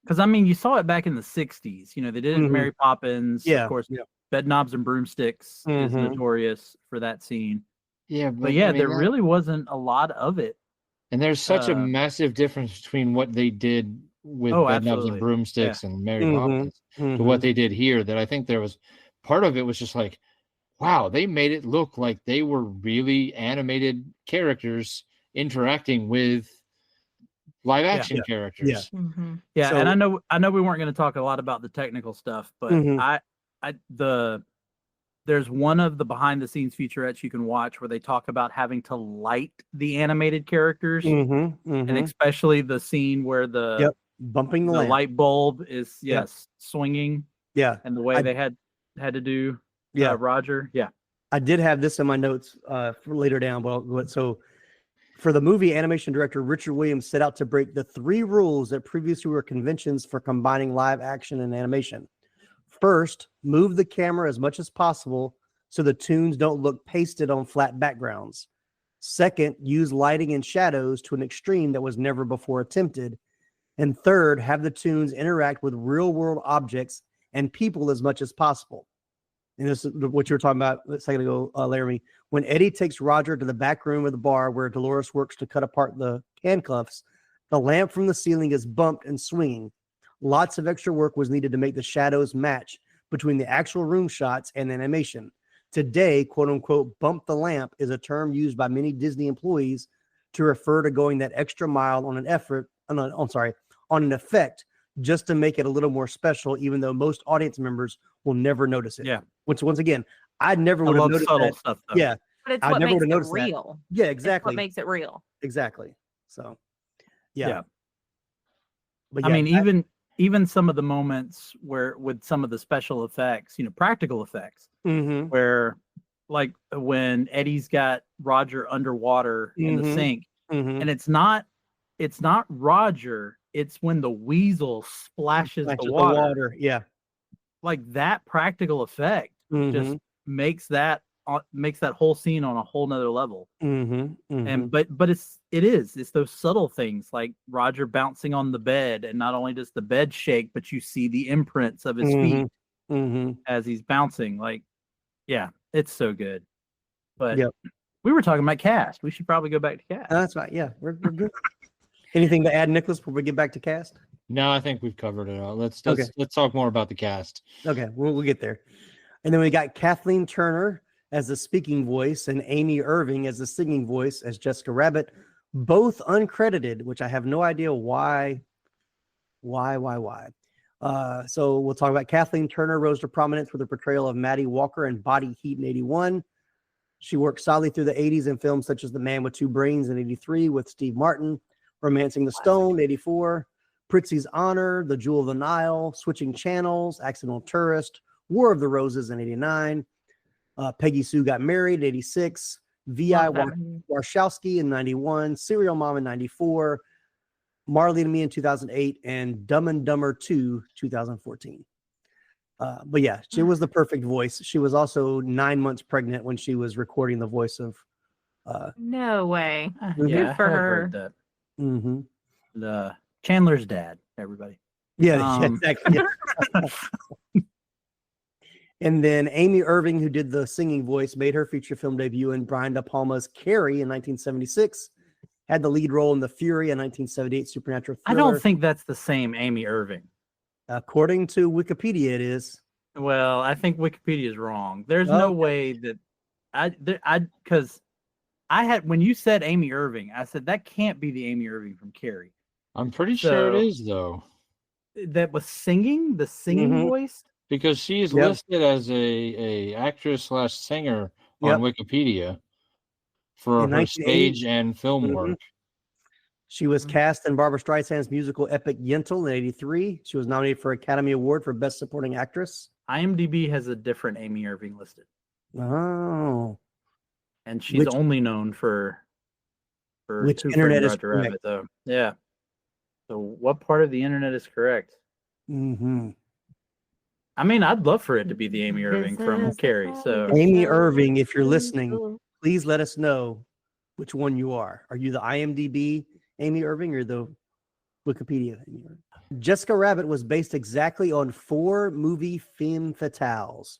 Because I mean, you saw it back in the 60s. They did it in Mary Poppins. Of course, Bed Knobs and Broomsticks is notorious for that scene. Yeah, but I mean, there really wasn't a lot of it. And there's such a massive difference between what they did with Bed Knobs and Broomsticks and Mary Poppins to what they did here, that I think there was part of it was just like, wow, they made it look like they were really animated characters interacting with live action characters. Yeah, so, and I know we weren't going to talk a lot about the technical stuff, but there's one of the behind the scenes featurettes you can watch where they talk about having to light the animated characters, and especially the scene where the bumping the light bulb is swinging, and the way they had to do Roger. I did have this in my notes for later down, but so for the movie, animation director Richard Williams set out to break the 3 rules that previously were conventions for combining live action and animation. First, move the camera as much as possible so the toons don't look pasted on flat backgrounds. Second, use lighting and shadows to an extreme that was never before attempted. And third, have the toons interact with real-world objects and people as much as possible. And this is what you were talking about a second ago, Laramy. When Eddie takes Roger to the back room of the bar where Dolores works to cut apart the handcuffs, the lamp from the ceiling is bumped and swinging. Lots of extra work was needed to make the shadows match between the actual room shots and animation. Today, quote unquote, bump the lamp is a term used by many Disney employees to refer to going that extra mile on an effect just to make it a little more special, even though most audience members will never notice it. Yeah. Which once again, I never would have love noticed subtle that. stuff, though. Yeah. But it's I what never makes would it have noticed that. real. Yeah, It's exactly. what makes it real. Exactly. So, yeah. Yeah. But I yeah, mean, even some of the moments where with some of the special effects, practical effects, mm-hmm. where like when Eddie's got Roger underwater in the Mhm. sink, Mhm. and it's not Roger, it's when the weasel splashes the water. Yeah. Like that practical effect just Mhm. makes that whole scene on a whole nother level. Mhm. And Mhm. but it's those subtle things like Roger bouncing on the bed, and not only does the bed shake, but you see the imprints of his feet Mhm. as he's bouncing. Like, yeah, it's so good. But Yep. we were talking about cast. We should probably go back to cast. That's right. Yeah, we're good. Anything to add, Nicholas, before we get back to cast? No, I think we've covered it all. Let's Okay. talk more about the cast. Okay, we'll get there. And then we got Kathleen Turner as the speaking voice and Amy Irving as the singing voice as Jessica Rabbit, both uncredited, which I have no idea why. So we'll talk about Kathleen Turner rose to prominence with the portrayal of Maddie Walker in Body Heat in 81. She worked solidly through the 80s in films such as The Man with Two Brains in 83 with Steve Martin, Romancing the Stone, 84, Pritzi's Honor, The Jewel of the Nile, Switching Channels, Accidental Tourist, War of the Roses in 89, Peggy Sue Got Married, 86, V.I. Warshawski in 91, Serial Mom in 94, Marley and Me in 2008, and Dumb and Dumber 2, 2014. But yeah, she was the perfect voice. She was also 9 months pregnant when she was recording the voice of. No way. Yeah, Good for I have her. heard that. Mm-hmm. The Chandler's dad, everybody. Yeah, exactly. Yeah. And then Amy Irving, who did the singing voice, made her feature film debut in Brian De Palma's Carrie in 1976. Had the lead role in The Fury, a 1978 supernatural thriller. I don't think that's the same Amy Irving. According to Wikipedia, it is. Well, I think Wikipedia is wrong. There's no way that because I had, when you said Amy Irving, I said that can't be the Amy Irving from Carrie. I'm pretty sure it is, though. That was singing, the singing voice? Because she is listed as a actress / singer on Wikipedia for In her 1980 stage and film work. She was cast in Barbra Streisand's musical epic Yentl in 83. She was nominated for Academy Award for Best Supporting Actress. IMDb has a different Amy Irving listed. Oh. And she's only known for which Who internet Framed is Roger correct? Rabbit, though. Yeah. So what part of the internet is correct? Mm-hmm. I mean, I'd love for it to be the Amy Irving from Carrie. So Amy Irving, if you're listening, please let us know which one you are. Are you the IMDb Amy Irving or the Wikipedia Amy Irving? Jessica Rabbit was based exactly on 4 movie femme fatales.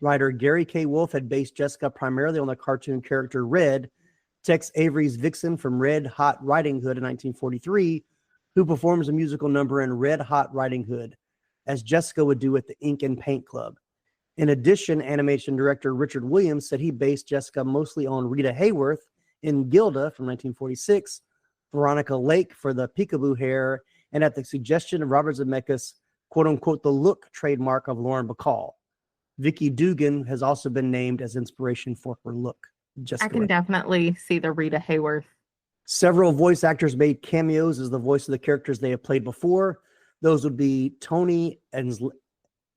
Writer Gary K. Wolfe had based Jessica primarily on the cartoon character Red, Tex Avery's vixen from Red Hot Riding Hood in 1943, who performs a musical number in Red Hot Riding Hood, as Jessica would do at the Ink and Paint Club. In addition, animation director Richard Williams said he based Jessica mostly on Rita Hayworth in Gilda from 1946, Veronica Lake for the peekaboo hair, and at the suggestion of Robert Zemeckis, quote-unquote, the look trademark of Lauren Bacall. Vicky Dugan has also been named as inspiration for her look. Jessica I can Rabbit. definitely see the Rita Hayworth. Several voice actors made cameos as the voice of the characters they have played before. Those would be Tony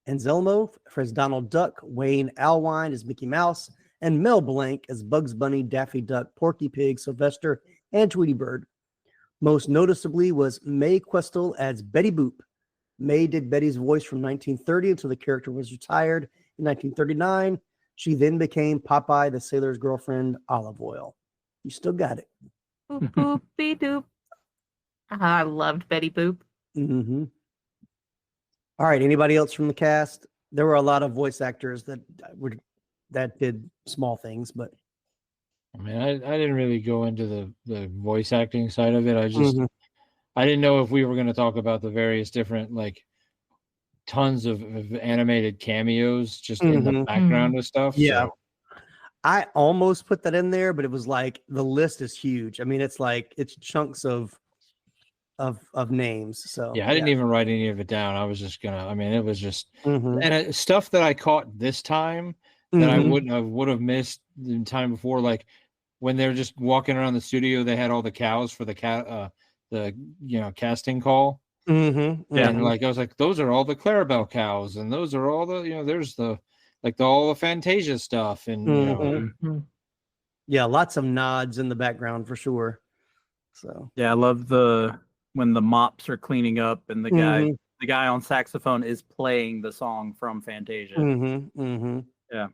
Anselmo as Donald Duck, Wayne Allwine as Mickey Mouse, and Mel Blanc as Bugs Bunny, Daffy Duck, Porky Pig, Sylvester, and Tweety Bird. Most noticeably was Mae Questel as Betty Boop. Mae did Betty's voice from 1930 until the character was retired in 1939. She then became Popeye the Sailor's Girlfriend, Olive Oil. You still got it. Boop, boop, be doop. I loved Betty Boop. Mm-hmm. All right. Anybody else from the cast? There were a lot of voice actors that did small things, but I mean, I didn't really go into the voice acting side of it. I just I didn't know if we were going to talk about the various different tons of animated cameos just in the background of stuff. Yeah. So. I almost put that in there, but it was the list is huge. I mean, it's chunks of of names. So yeah, I didn't even write any of it down. I was just gonna. I mean, it was just Mhm. and stuff that I caught this time that I Mhm. would have missed the time before, like when they're just walking around the studio. They had all the cows for the casting call. Mhm. And like I was like, those are all the Clarabelle cows, and those are all the there's the all the Fantasia stuff, and Mhm. Yeah, lots of nods in the background for sure. So yeah, I love when the mops are cleaning up and the guy on saxophone is playing the song from Fantasia. Yeah.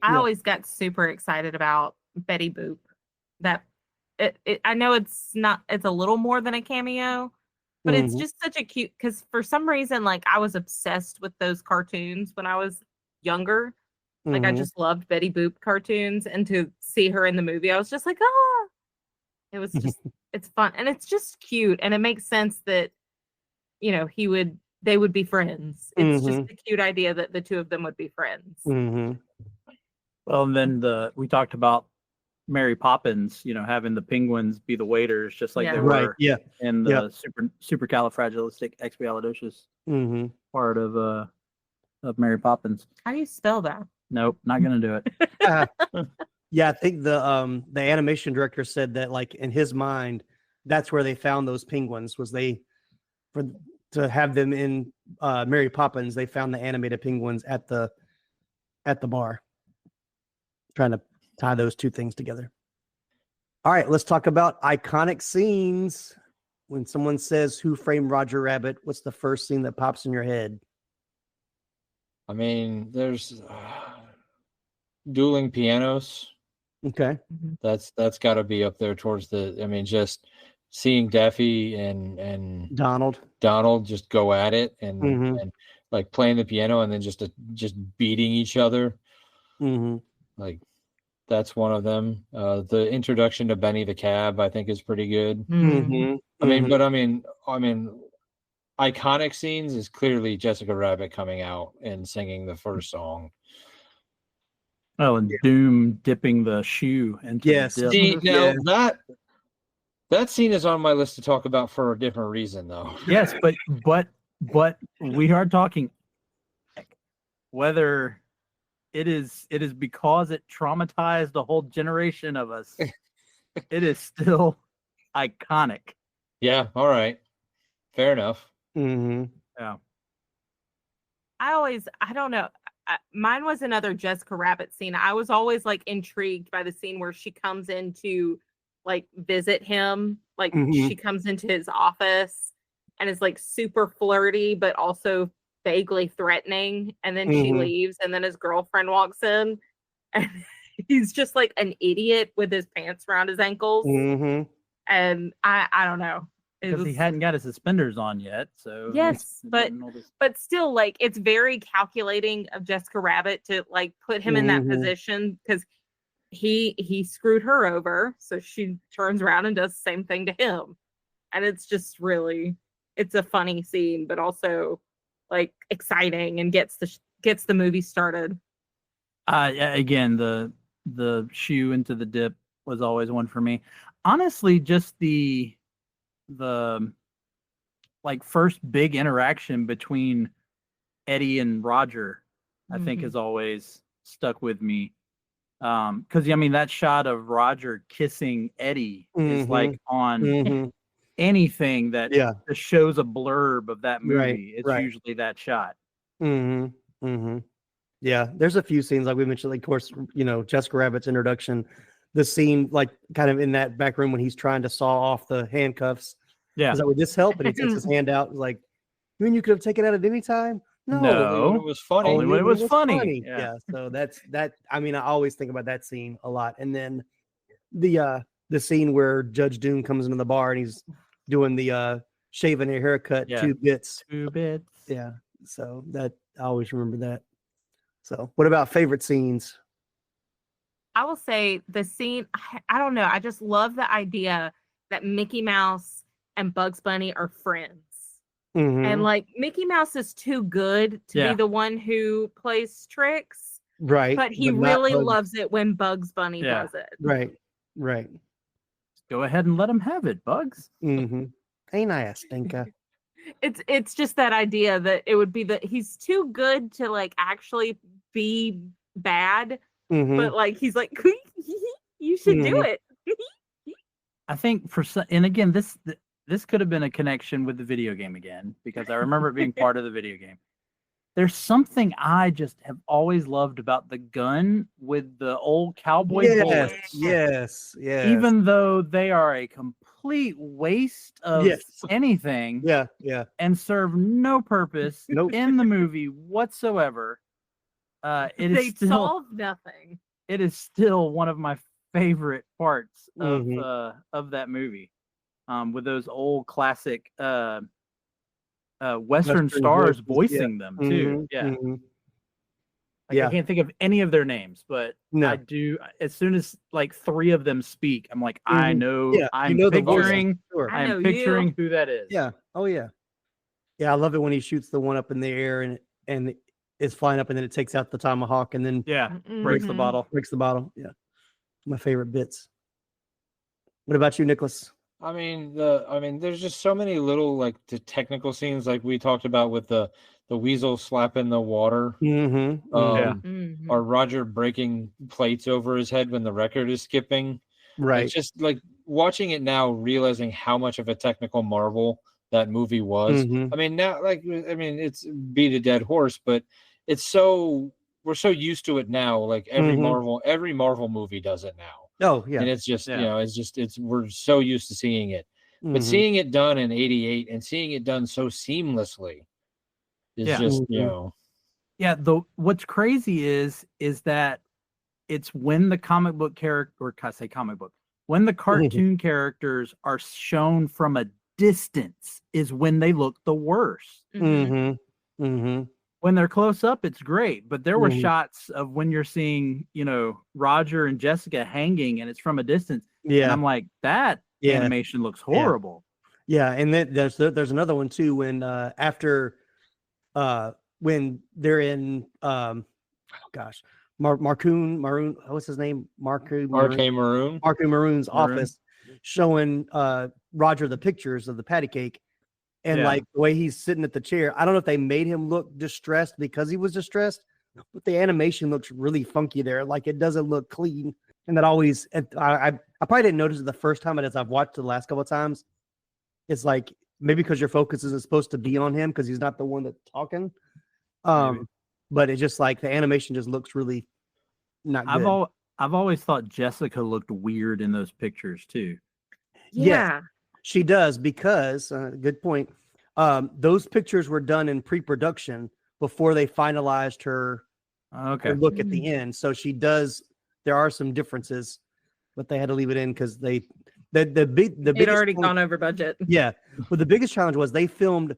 I always got super excited about Betty Boop. That I know it's a little more than a cameo, but it's just such a cute, because for some reason, like, I was obsessed with those cartoons when I was younger. Like, I just loved Betty Boop cartoons, and to see her in the movie, I was just like, ah, it was just, it's fun. And it's just cute. And it makes sense that, they would be friends. It's just a cute idea that the two of them would be friends. Well, and then we talked about Mary Poppins, having the penguins be the waiters, just like they were in the supercalifragilisticexpialidocious part of Mary Poppins. How do you spell that? Nope, not gonna do it. Yeah, I think the animation director said that, like, in his mind, that's where they found those penguins, was to have them in Mary Poppins. They found the animated penguins at the bar, trying to tie those two things together. All right, let's talk about iconic scenes. When someone says "Who Framed Roger Rabbit," what's the first scene that pops in your head? I mean, there's dueling pianos. Okay, that's got to be up there towards the. I mean, just seeing Daffy and Donald just go at it and like playing the piano and then just beating each other. Like, that's one of them. The introduction to Benny the Cab, I think, is pretty good. I mean, iconic scenes is clearly Jessica Rabbit coming out and singing the first song. Oh, and Doom dipping the shoe into the dip. See, now that scene is on my list to talk about for a different reason, though. Yes, but we are talking whether it is because it traumatized a whole generation of us. It is still iconic. Yeah, all right. Fair enough. Yeah. I don't know. Mine was another Jessica Rabbit scene. I was always like intrigued by the scene where she comes in to like visit him. Like she comes into his office and is like super flirty, but also vaguely threatening. And then she leaves, and then his girlfriend walks in, and he's just like an idiot with his pants around his ankles. And I don't know. Because he hadn't got his suspenders on yet, so yes, but still, like, it's very calculating of Jessica Rabbit to like put him in that position, because he screwed her over, so she turns around and does the same thing to him, and it's just really, it's a funny scene, but also like exciting, and gets the movie started. Again, the shoe into the dip was always one for me. Honestly, just the like first big interaction between Eddie and Roger, I think, has always stuck with me. Because I mean, that shot of Roger kissing Eddie is like on anything that just shows a blurb of that movie. It's usually that shot. Yeah, there's a few scenes like we mentioned. Like, of course, Jessica Rabbit's introduction. The scene, like, kind of in that back room when he's trying to saw off the handcuffs. Yeah. Is that, would this help? And he takes his hand out, like, you mean you could have taken it out at any time? No. It was funny. Only when it was funny. Yeah. So that. I mean, I always think about that scene a lot. And then the scene where Judge Doom comes into the bar and he's doing the shaving a haircut, 2 bits. 2 bits. Yeah. So that, I always remember that. So what about favorite scenes? I will say the scene, I don't know. I just love the idea that Mickey Mouse and Bugs Bunny are friends. And like, Mickey Mouse is too good to be the one who plays tricks. Right. But he really loves it when Bugs Bunny does it. Right. Go ahead and let him have it, Bugs. Ain't I a stinker? It's just that idea that it would be that he's too good to like actually be bad, but like he's like you should do it. I think and again this could have been a connection with the video game again, because I remember it being part of the video game. There's something I just have always loved about the gun with the old cowboy bullets. Yes. Even though they are a complete waste of anything. Yeah. And serve no purpose in the movie whatsoever. They solve nothing. It is still one of my favorite parts of that movie. With those old classic Western stars voicing them too. I can't think of any of their names, but I do. As soon as like 3 of them speak, I'm like, I know. I'm picturing. I'm picturing who that is. Yeah. Oh yeah. Yeah, I love it when he shoots the one up in the air and it's flying up, and then it takes out the tomahawk, and then breaks the bottle. Breaks the bottle. Yeah, my favorite bits. What about you, Nicholas? I mean, there's just so many little like the technical scenes, like we talked about with the weasel slapping the water, or Roger breaking plates over his head when the record is skipping. Right. It's just like watching it now, realizing how much of a technical marvel that movie was. I mean, now, it's beat a dead horse, but we're so used to it now. Like every Marvel movie does it now. Oh yeah, and it's just we're so used to seeing it, but seeing it done in '88 and seeing it done so seamlessly is just what's crazy is that it's when the comic book character, or can I say comic book, when the cartoon characters are shown from a distance is when they look the worst. When they're close up, it's great. But there were shots of when you're seeing, Roger and Jessica hanging, and it's from a distance. Yeah, and I'm like, that animation looks horrible. Yeah, and then there's another one too when when they're in Maroon, what's his name? Maroon's office, showing Roger the pictures of the patty cake. And like the way he's sitting at the chair, I don't know if they made him look distressed because he was distressed, but the animation looks really funky there. Like it doesn't look clean. And that always, I probably didn't notice it the first time, but as I've watched it the last couple of times, it's like maybe because your focus isn't supposed to be on him because he's not the one that's talking. But it's just like the animation just looks really not good. I've always thought Jessica looked weird in those pictures too. Yeah. She does because, good point, those pictures were done in pre-production before they finalized her look at the end. So she does, there are some differences, but they had to leave it in because the They'd already gone over budget. Yeah. But the biggest challenge was they filmed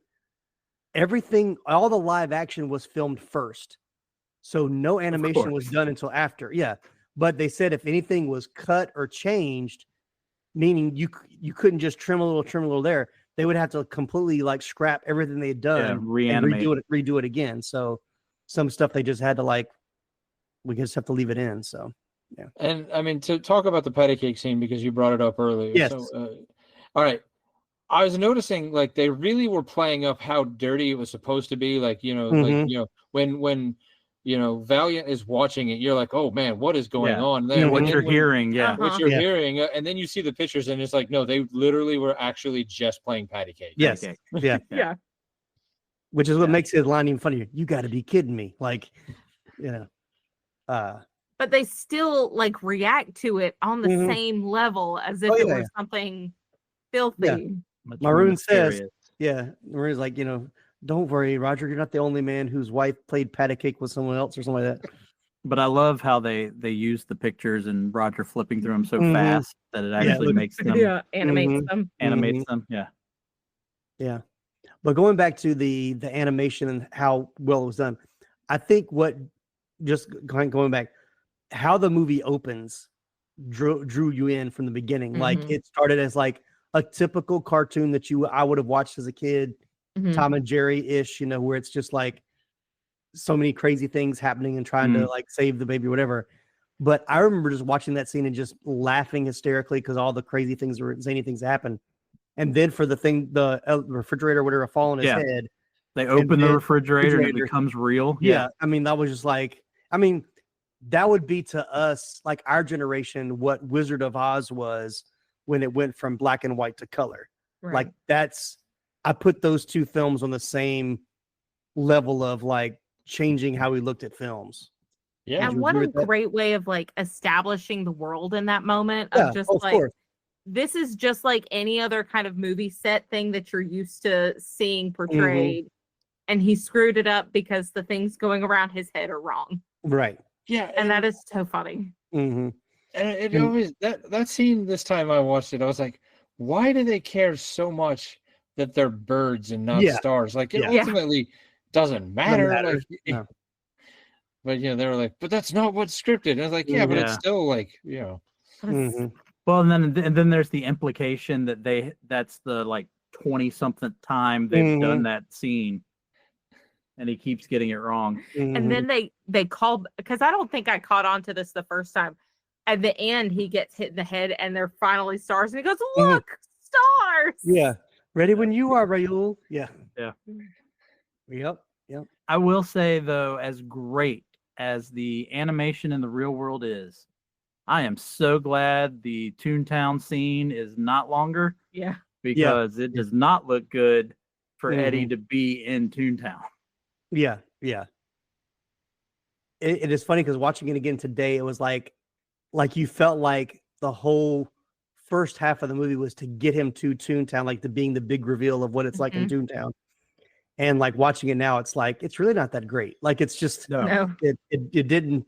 everything, all the live action was filmed first. So no animation was done until after. Yeah. But they said if anything was cut or changed, meaning you couldn't just trim a little there. They would have to completely like scrap everything they had done, reanimate, and redo it again. So some stuff they just had to we just have to leave it in. So yeah. And I mean, to talk about the patty cake scene because you brought it up earlier. Yes. So, all right. I was noticing like they really were playing up how dirty it was supposed to be. Like when Valiant is watching it, you're like, oh man, what is going on there? What you're hearing, what you're hearing, and then you see the pictures, and it's like, no, they literally were actually just playing patty cake. Yes, yeah. Which is what makes his line even funnier. You got to be kidding me, like, But they still like react to it on the same level as if it were something filthy. Yeah. Maroon says, Maroon's like, don't worry, Roger, you're not the only man whose wife played patty cake with someone else or something like that. But I love how they use the pictures and Roger flipping through them so fast that it actually makes them animates them. Animates them. Yeah. But going back to the animation and how well it was done, I think going back, how the movie opens drew you in from the beginning. Like it started as like a typical cartoon that I would have watched as a kid. Tom and Jerry-ish, where it's just like so many crazy things happening and trying to like save the baby or whatever. But I remember just watching that scene and just laughing hysterically because all the crazy things or zany things happen. and then for the refrigerator, whatever, fall on his head. They open the refrigerator and it becomes real. Yeah. I mean, that was just like, that would be to us, like our generation, what Wizard of Oz was when it went from black and white to color. Right. Like I put those two films on the same level of like changing how we looked at films. Yeah. And what a great way of like establishing the world in that moment of just like, this is just like any other kind of movie set thing that you're used to seeing portrayed. Mm-hmm. And he screwed it up because the things going around his head are wrong. Right. Yeah. And that is so funny. Mm-hmm. And it always, that scene this time I watched it, I was like, why do they care so much that they're birds and not stars? Like, it ultimately doesn't matter. Like, but they were like, but that's not what's scripted. And I was like, but it's still like, Mm-hmm. Well, and then there's the implication that that's the like 20-something time they've done that scene. And he keeps getting it wrong. And then they call, because I don't think I caught on to this the first time. At the end, he gets hit in the head and they're finally stars. And he goes, look, stars. Yeah. Ready when you are, Raul. Yeah. Yeah. Yep. I will say, though, as great as the animation in the real world is, I am so glad the Toontown scene is not longer. Yeah. Because it does not look good for Eddie to be in Toontown. Yeah. It is funny because watching it again today, it was like you felt like the whole first half of the movie was to get him to Toontown, like being the big reveal of what it's like in Toontown. And like watching it now, it's like it's really not that great. Like it's just it didn't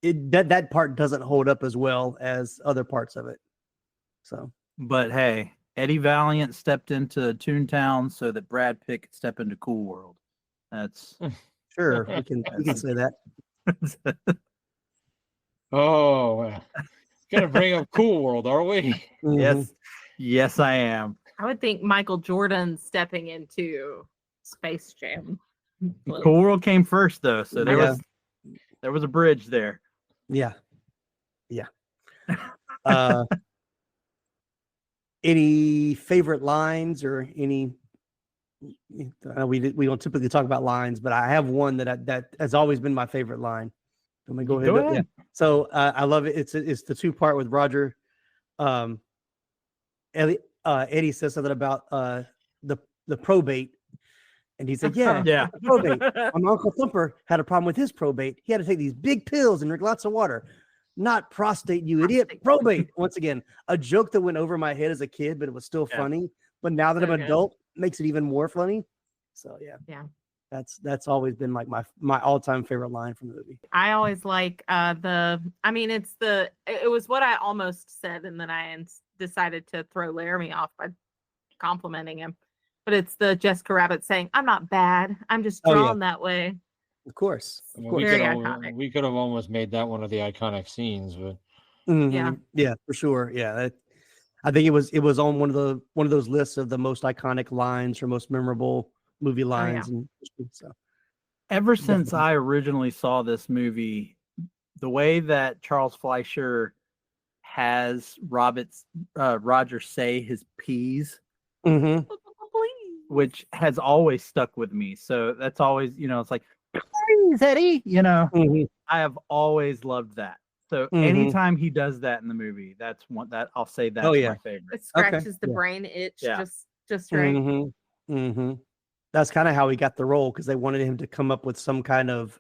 that part doesn't hold up as well as other parts of it. So, but hey, Eddie Valiant stepped into Toontown so that Brad Pitt could step into Cool World. That's sure we can say that. Gonna bring up Cool World, are we? Yes, I am. I would think Michael Jordan stepping into Space Jam. Cool World came first, though, so there was a bridge there. Yeah. Any favorite lines or any? We don't typically talk about lines, but I have one that has always been my favorite line. Let me go ahead. Yeah. So I love it. It's the two-part with Roger. Eddie says something about the probate, and he said, probate. My Uncle Thumper had a problem with his probate. He had to take these big pills and drink lots of water. Not prostate, you idiot. Probate. Once again, a joke that went over my head as a kid, but it was still funny. But now that I'm an adult, makes it even more funny. So yeah. That's always been like my all-time favorite line from the movie. I always like it was what I almost said, and then I decided to throw Laramy off by complimenting him. But it's the Jessica Rabbit saying, "I'm not bad. I'm just drawn that way." Of course. Very iconic. We could have almost made that one of the iconic scenes, but yeah, for sure. Yeah, I think it was on one of those lists of the most iconic lines or most memorable movie lines. So ever since I originally saw this movie, the way that Charles Fleischer has Roger say his P's, which has always stuck with me. So that's always, it's like, please, Eddie, I have always loved that. So anytime he does that in the movie, that's one that I'll say that's my favorite. It scratches the brain itch just right. That's kind of how he got the role, because they wanted him to come up with some kind of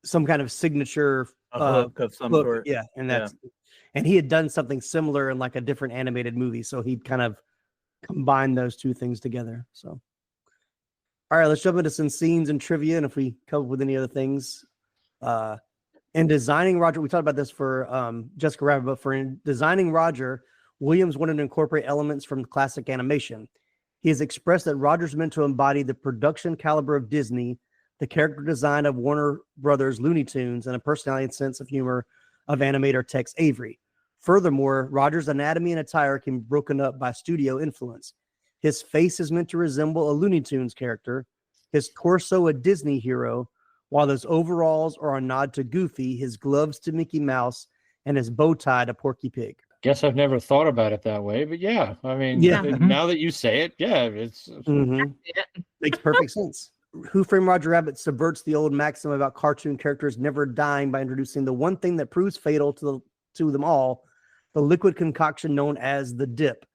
signature hook of some sort. Yeah, and he had done something similar in like a different animated movie, so he'd kind of combine those two things together. So, all right, let's jump into some scenes and trivia, and if we come up with any other things. In designing Roger, we talked about this for Jessica Rabbit, but for designing Roger, Williams wanted to incorporate elements from classic animation. He has expressed that Roger's meant to embody the production caliber of Disney, the character design of Warner Brothers Looney Tunes, and a personality and sense of humor of animator Tex Avery. Furthermore, Roger's anatomy and attire can be broken up by studio influence. His face is meant to resemble a Looney Tunes character, his torso a Disney hero, while his overalls are a nod to Goofy, his gloves to Mickey Mouse, and his bow tie to Porky Pig. Guess I've never thought about it that way, but yeah, I mean, now that you say it, yeah, it's makes perfect sense. Who Framed Roger Rabbit subverts the old maxim about cartoon characters never dying by introducing the one thing that proves fatal to them all, the liquid concoction known as the dip.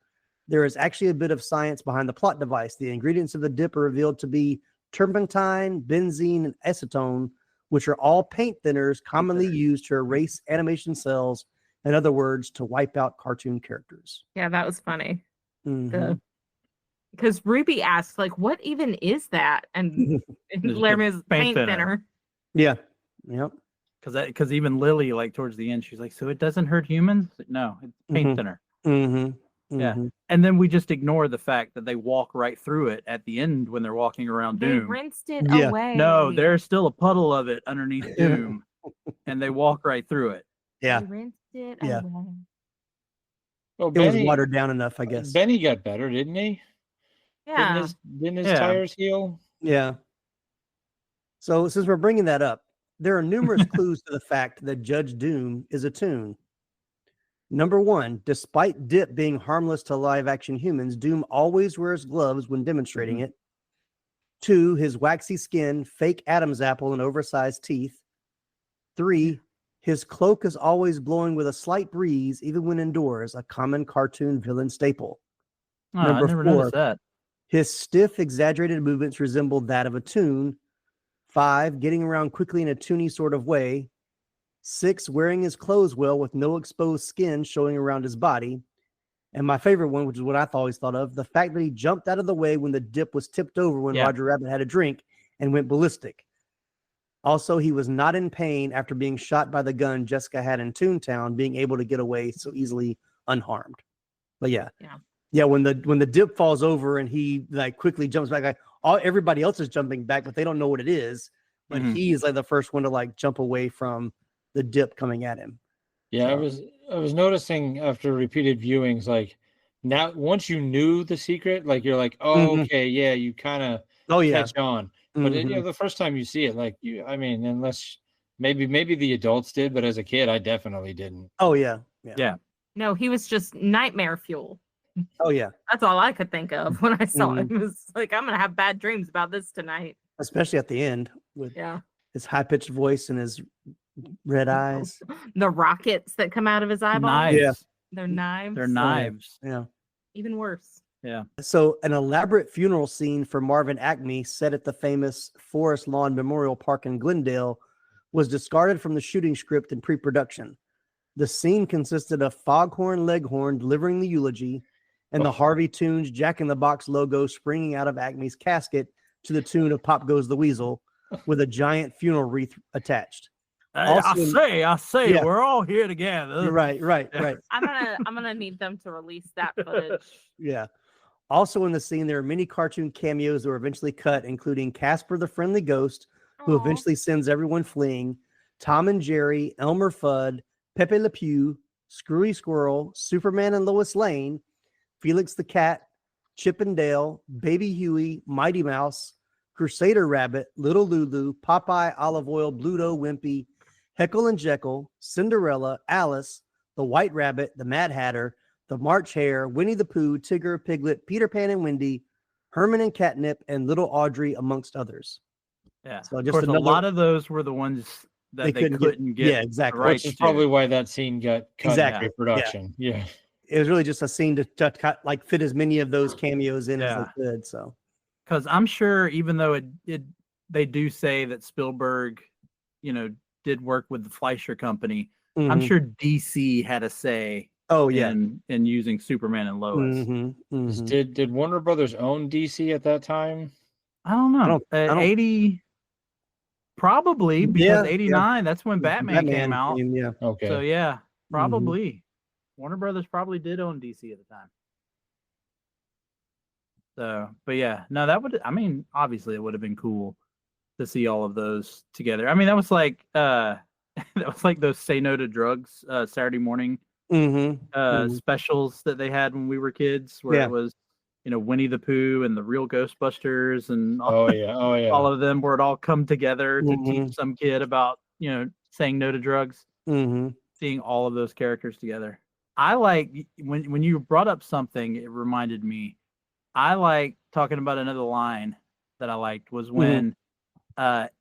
There is actually a bit of science behind the plot device. The ingredients of the dip are revealed to be turpentine, benzene, and acetone, which are all paint thinners commonly used to erase animation cells. In other words, to wipe out cartoon characters. Yeah, that was funny. Mm-hmm. Because Ruby asked, like, what even is that? And Laramy was paint thinner. Yeah. Yep. Because even Lily, like towards the end, she's like, so it doesn't hurt humans? No, it's paint thinner. Mm-hmm. Yeah. And then we just ignore the fact that they walk right through it at the end when they're walking around They Doom. rinsed it away. No, there's still a puddle of it underneath Doom, and they walk right through it. Yeah. They rinsed it Yeah. away. Well, It was watered down enough, I guess. Benny got better, didn't he? Yeah. Didn't his tires heal? Yeah. So since we're bringing that up, there are numerous clues to the fact that Judge Doom is a toon. Number one, despite Dip being harmless to live-action humans, Doom always wears gloves when demonstrating it. Two, his waxy skin, fake Adam's apple, and oversized teeth. Three, his cloak is always blowing with a slight breeze, even when indoors, a common cartoon villain staple. Oh, I never noticed that. His stiff, exaggerated movements resembled that of a toon. 5, getting around quickly in a toony sort of way. 6, wearing his clothes well with no exposed skin showing around his body. And my favorite one, which is what I always thought of, the fact that he jumped out of the way when the dip was tipped over when Roger Rabbit had a drink and went ballistic. Also, he was not in pain after being shot by the gun Jessica had in Toontown, being able to get away so easily unharmed. But yeah, when the dip falls over and he like quickly jumps back, like everybody else is jumping back, but they don't know what it is. But he is like the first one to like jump away from the dip coming at him. Yeah, So, I was noticing after repeated viewings, like now once you knew the secret, like you're like, oh, okay, yeah, you kind of catch on. But you know, the first time you see it, like I mean, unless maybe the adults did, but as a kid, I definitely didn't. Oh yeah. No, he was just nightmare fuel. Oh yeah. That's all I could think of when I saw him. It was like, I'm gonna have bad dreams about this tonight. Especially at the end with his high-pitched voice and his red eyes. The rockets that come out of his eyeballs. Knives. Yeah. They're knives. They're knives. Yeah. Even worse. Yeah. So an elaborate funeral scene for Marvin Acme set at the famous Forest Lawn Memorial Park in Glendale was discarded from the shooting script in pre-production. The scene consisted of Foghorn Leghorn delivering the eulogy and the Harvey Toons Jack-in-the-Box logo springing out of Acme's casket to the tune of Pop Goes the Weasel with a giant funeral wreath attached. I say, we're all here together. Right. I'm gonna need them to release that footage. Yeah. Also in the scene, there are many cartoon cameos that were eventually cut, including Casper the Friendly Ghost, who eventually sends everyone fleeing, Tom and Jerry, Elmer Fudd, Pepe Le Pew, Screwy Squirrel, Superman and Lois Lane, Felix the Cat, Chip and Dale, Baby Huey, Mighty Mouse, Crusader Rabbit, Little Lulu, Popeye, Olive Oil, Bluto, Wimpy, Heckle and Jekyll, Cinderella, Alice, the White Rabbit, the Mad Hatter, the March Hare, Winnie the Pooh, Tigger, Piglet, Peter Pan and Wendy, Herman and Catnip, and Little Audrey, amongst others. Yeah. So Of just course, a another- lot of those were the ones that they couldn't get. Yeah, exactly. Right. Which is probably why that scene got cut Exactly. in production. Yeah. It was really just a scene to cut, like fit as many of those cameos in as they could. So, because I'm sure, even though they do say that Spielberg, did work with the Fleischer Company, I'm sure DC had a say. Oh yeah, in using Superman and Lois. Did Warner Brothers own DC at that time? I don't know. I don't- 80, probably, because Yeah, 89, that's when Batman came out. Yeah. Okay. So yeah, probably. Warner Brothers probably did own DC at the time. So, but yeah, no, obviously it would have been cool to see all of those together. I mean, that was like that was like those Say No to Drugs Saturday morning specials that they had when we were kids, where it was Winnie the Pooh and the Real Ghostbusters and all of them, where it all come together to teach some kid about saying no to drugs. Seeing all of those characters together. I like when you brought up something, it reminded me. I like talking about another line that I liked was when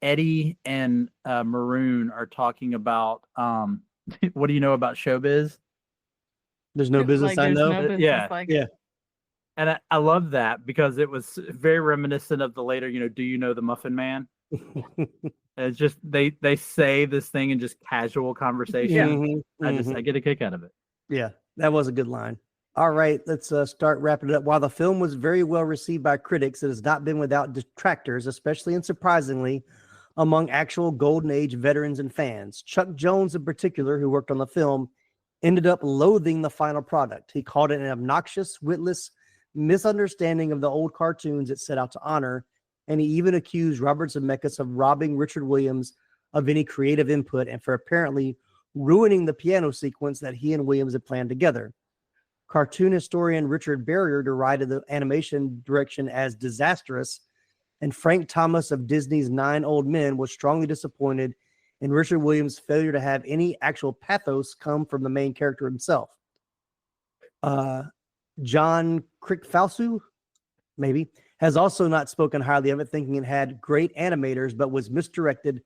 Eddie and Maroon are talking about what do you know about showbiz? There's no business I know. Yeah. And I love that because it was very reminiscent of the later, do you know the Muffin Man? It's just they say this thing in just casual conversation. I get a kick out of it. Yeah, that was a good line. All right, let's start wrapping it up. While the film was very well received by critics, it has not been without detractors, especially and surprisingly among actual Golden Age veterans and fans. Chuck Jones, in particular, who worked on the film, ended up loathing the final product. He called it an obnoxious, witless misunderstanding of the old cartoons it set out to honor, and he even accused Robert Zemeckis of robbing Richard Williams of any creative input and for apparently ruining the piano sequence that he and Williams had planned together. Cartoon historian Richard Berrier derided the animation direction as disastrous, and Frank Thomas of Disney's Nine Old Men was strongly disappointed in Richard Williams' failure to have any actual pathos come from the main character himself. John Kricfalusi, maybe, has also not spoken highly of it, thinking it had great animators, but was misdirected,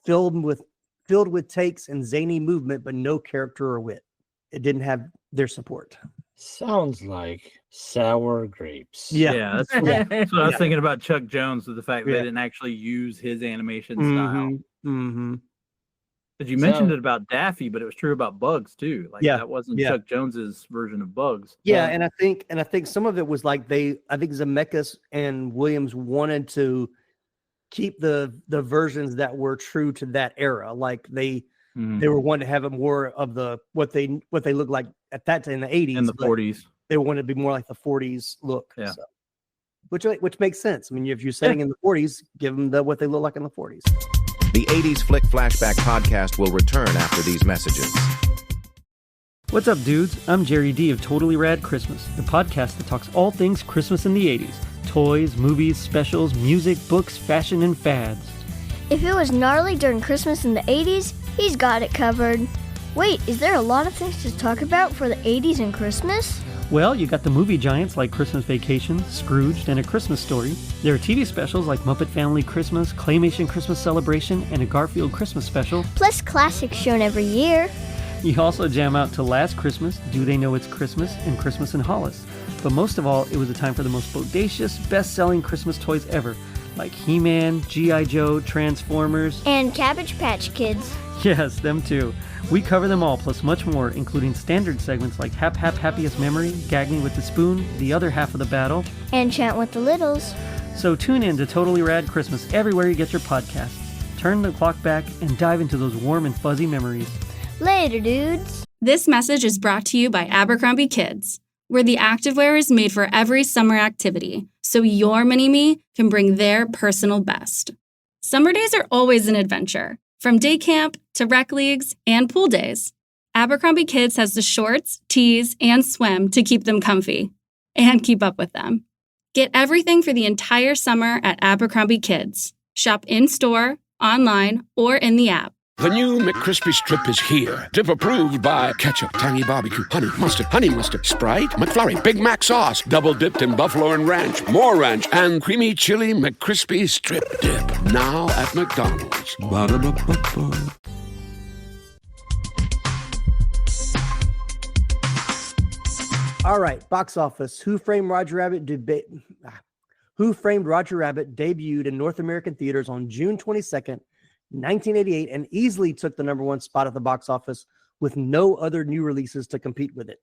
filled with takes and zany movement, but no character or wit. It didn't have their support. Sounds like sour grapes. Yeah, that's what I was thinking about Chuck Jones, with the fact that they didn't actually use his animation style. But you mentioned it about Daffy, but it was true about Bugs too. Like that wasn't Chuck Jones's version of Bugs. Yeah, and I think some of it was like I think Zemeckis and Williams wanted to keep the versions that were true to that era. Like they were wanting to have it more of the what they looked like at that time in the 80s. In the 40s. They wanted to be more like the 40s look. Yeah. So. Which makes sense. I mean, if you're setting in the 40s, give them what they look like in the 40s. The 80s Flick Flashback podcast will return after these messages. What's up, dudes? I'm Jerry D of Totally Rad Christmas, the podcast that talks all things Christmas in the 80s. Toys, movies, specials, music, books, fashion, and fads. If it was gnarly during Christmas in the 80s, he's got it covered. Wait, is there a lot of things to talk about for the 80s and Christmas? Well, you got the movie giants like Christmas Vacation, Scrooged, and A Christmas Story. There are TV specials like Muppet Family Christmas, Claymation Christmas Celebration, and a Garfield Christmas special. Plus classics shown every year. You also jam out to Last Christmas, Do They Know It's Christmas, and Christmas in Hollis. But most of all, it was a time for the most bodacious, best-selling Christmas toys ever, like He-Man, G.I. Joe, Transformers, and Cabbage Patch Kids. Yes, them too. We cover them all, plus much more, including standard segments like Hap Happiest Memory, Gag Me with the Spoon, The Other Half of the Battle, and Chant with the Littles. So tune in to Totally Rad Christmas everywhere you get your podcasts. Turn the clock back and dive into those warm and fuzzy memories. Later, dudes. This message is brought to you by Abercrombie Kids, where the activewear is made for every summer activity, so your mini-me can bring their personal best. Summer days are always an adventure, from day camp to rec leagues and pool days. Abercrombie Kids has the shorts, tees, and swim to keep them comfy and keep up with them. Get everything for the entire summer at Abercrombie Kids. Shop in-store, online, or in the app. The new McCrispy Strip is here. Dip approved by ketchup, tangy barbecue, honey mustard, Sprite, McFlurry, Big Mac sauce, double dipped in buffalo and ranch, more ranch, and creamy chili McCrispy Strip Dip. Now at McDonald's. Ba-da-ba-ba-ba. All right, box office. Who Framed Roger Rabbit debuted in North American theaters on June 22nd, 1988, and easily took the number one spot at the box office with no other new releases to compete with it.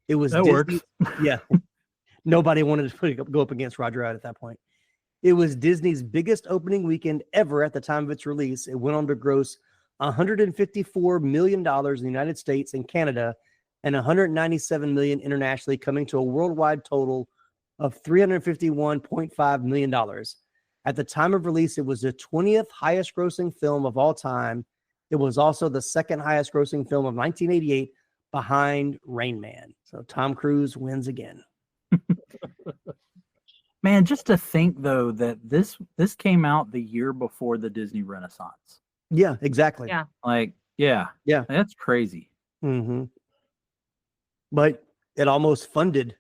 It was Disney. Yeah. Nobody wanted to go up against Roger Rabbit at that point. It was Disney's biggest opening weekend ever at the time of its release. It went on to gross $154 million in the United States and Canada and $197 million internationally, coming to a worldwide total of $351.5 million. At the time of release, it was the 20th highest grossing film of all time. It was also the second highest grossing film of 1988 behind Rain Man. So Tom Cruise wins again. Man, just to think though that this came out the year before the Disney Renaissance. Yeah, exactly. Yeah. Like, yeah. Yeah. That's crazy. Mm-hmm. but it almost funded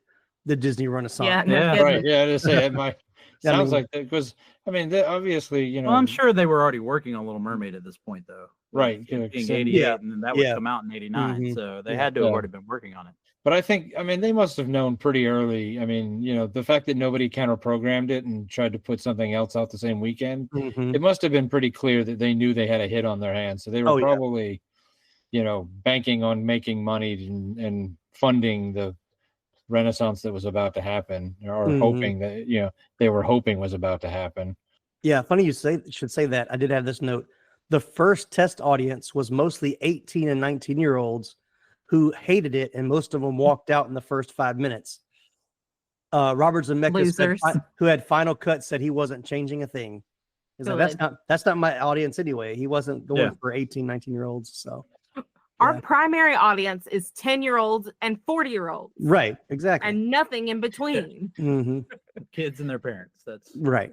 the Disney Renaissance. Yeah, no Yeah, kidding. right. Yeah, to say it might I sounds mean- like that because I mean, obviously, you know, Well, I'm sure they were already working on Little Mermaid at this point, though. Right, Being yeah, 88, yeah, and then that yeah. would come out in 89. Mhm. So they Yeah. had to have Yeah. already been working on it. But I think, I mean, they must have known pretty early. I mean, you know, the fact that nobody counter programmed it and tried to put something else out the same weekend, Mhm. it must have been pretty clear that they knew they had a hit on their hands. So they were Oh, yeah. probably, you know, banking on making money and funding the renaissance that was about to happen, or Mhm. hoping that, you know, they were hoping was about to happen. Yeah, funny you should say that. I did have this note. The first test audience was mostly 18 and 19-year-olds who hated it, and most of them walked out in the first 5 minutes. Robert Zemeckis, Losers. who had final cut, said he wasn't changing a thing. He's like, that's not my audience anyway. He wasn't going for 18, 19-year-olds. So Our primary audience is 10-year-olds and 40-year-olds. right, exactly. And nothing in between. hmm Kids and their parents. That's Right.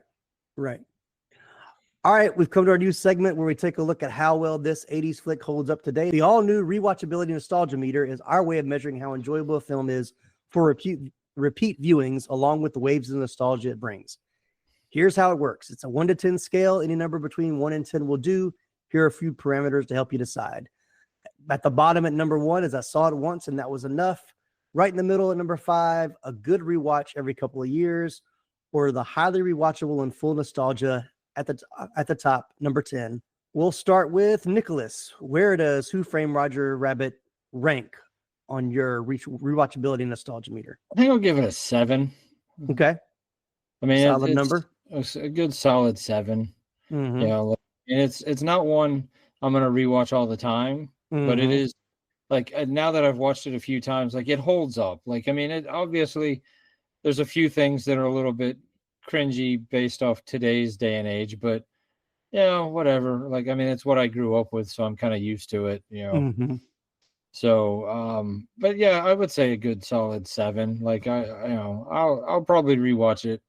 All right, we've come to our new segment where we take a look at how well this 80s flick holds up today. The all-new rewatchability nostalgia meter is our way of measuring how enjoyable a film is for repeat viewings, along with the waves of nostalgia it brings. Here's how it works. It's a 1 to 10 scale. Any number between 1 and 10 will do. Here are a few parameters to help you decide. At the bottom at number 1 is I saw it once and that was enough. Right in the middle at number 5, a good rewatch every couple of years, or the highly rewatchable and full nostalgia at the top, number 10. We'll start with Nicholas. Where does Who Framed Roger Rabbit rank on your rewatchability nostalgia meter? I think I'll give it a 7. Okay. I mean, Solid number. It's a good solid 7. Mhm. You know, and it's not one I'm gonna rewatch all the time, but it Mhm. is like now that I've watched it a few times, like it holds up. Like, I mean, it obviously there's a few things that are a little bit cringy based off today's day and age, but you know, whatever. Like, I mean, it's what I grew up with, so I'm kind of used to it, you know. Mhm. So, but yeah, I would say a good solid 7. Like, I'll probably rewatch it.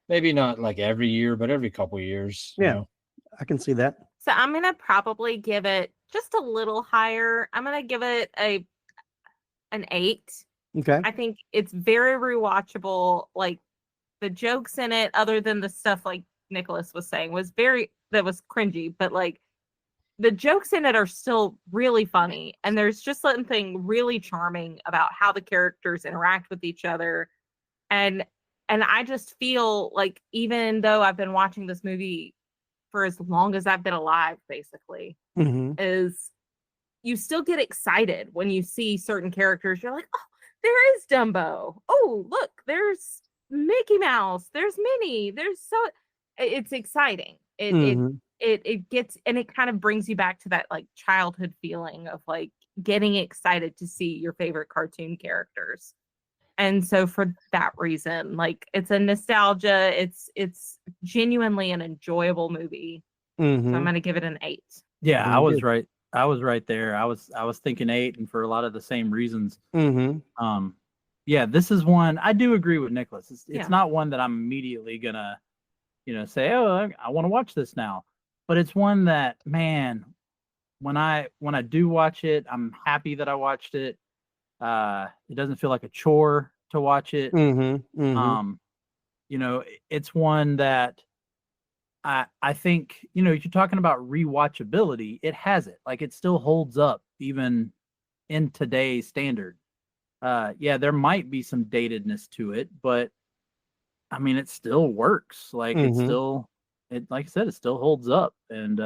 Maybe not like every year, but every couple years. you Yeah, know. I can see that. So I'm going to probably give it just a little higher. I'm going to give it an 8. Okay. I think it's very rewatchable. Like the jokes in it, other than the stuff like Nicholas was saying, that was cringy, but like the jokes in it are still really funny. And there's just something really charming about how the characters interact with each other. And I just feel like even though I've been watching this movie for as long as I've been alive, basically, Mhm. is you still get excited when you see certain characters. You're like, oh, there is Dumbo. Oh, look, there's Mickey Mouse. There's Minnie. It's exciting. Mhm. It gets, and it kind of brings you back to that like childhood feeling of like getting excited to see your favorite cartoon characters. And so for that reason, like it's a nostalgia, it's genuinely an enjoyable movie. So I'm Mhm. going to give it an 8. Yeah, Very I was good. right. I was right there. I was thinking 8, and for a lot of the same reasons. Mhm. Yeah, this is one I do agree with Nicholas. It's Yeah. not one that I'm immediately gonna, say, oh, I want to watch this now. But it's one that, man, when I do watch it, I'm happy that I watched it. It doesn't feel like a chore to watch it. Mhm. Mhm. It's one that I think, you're talking about rewatchability. It has it. Like it still holds up even in today's standard. Yeah, there might be some datedness to it, but I mean, it still works. Like Mhm. like I said, it still holds up. And,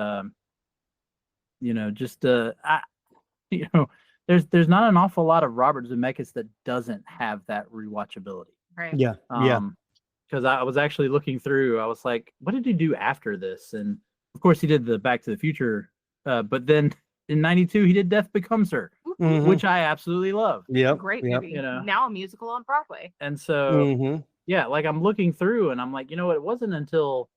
there's not an awful lot of Robert Zemeckis that doesn't have that rewatchability. Right. Yeah. Yeah. Because I was actually looking through, I was like, what did he do after this? And of course, he did the Back to the Future, but then in '92 he did Death Becomes Her, Mhm. which I absolutely love. Yep. Great Yep. movie. Now a musical on Broadway. And so, Mhm. yeah, like I'm looking through, and I'm like, it wasn't until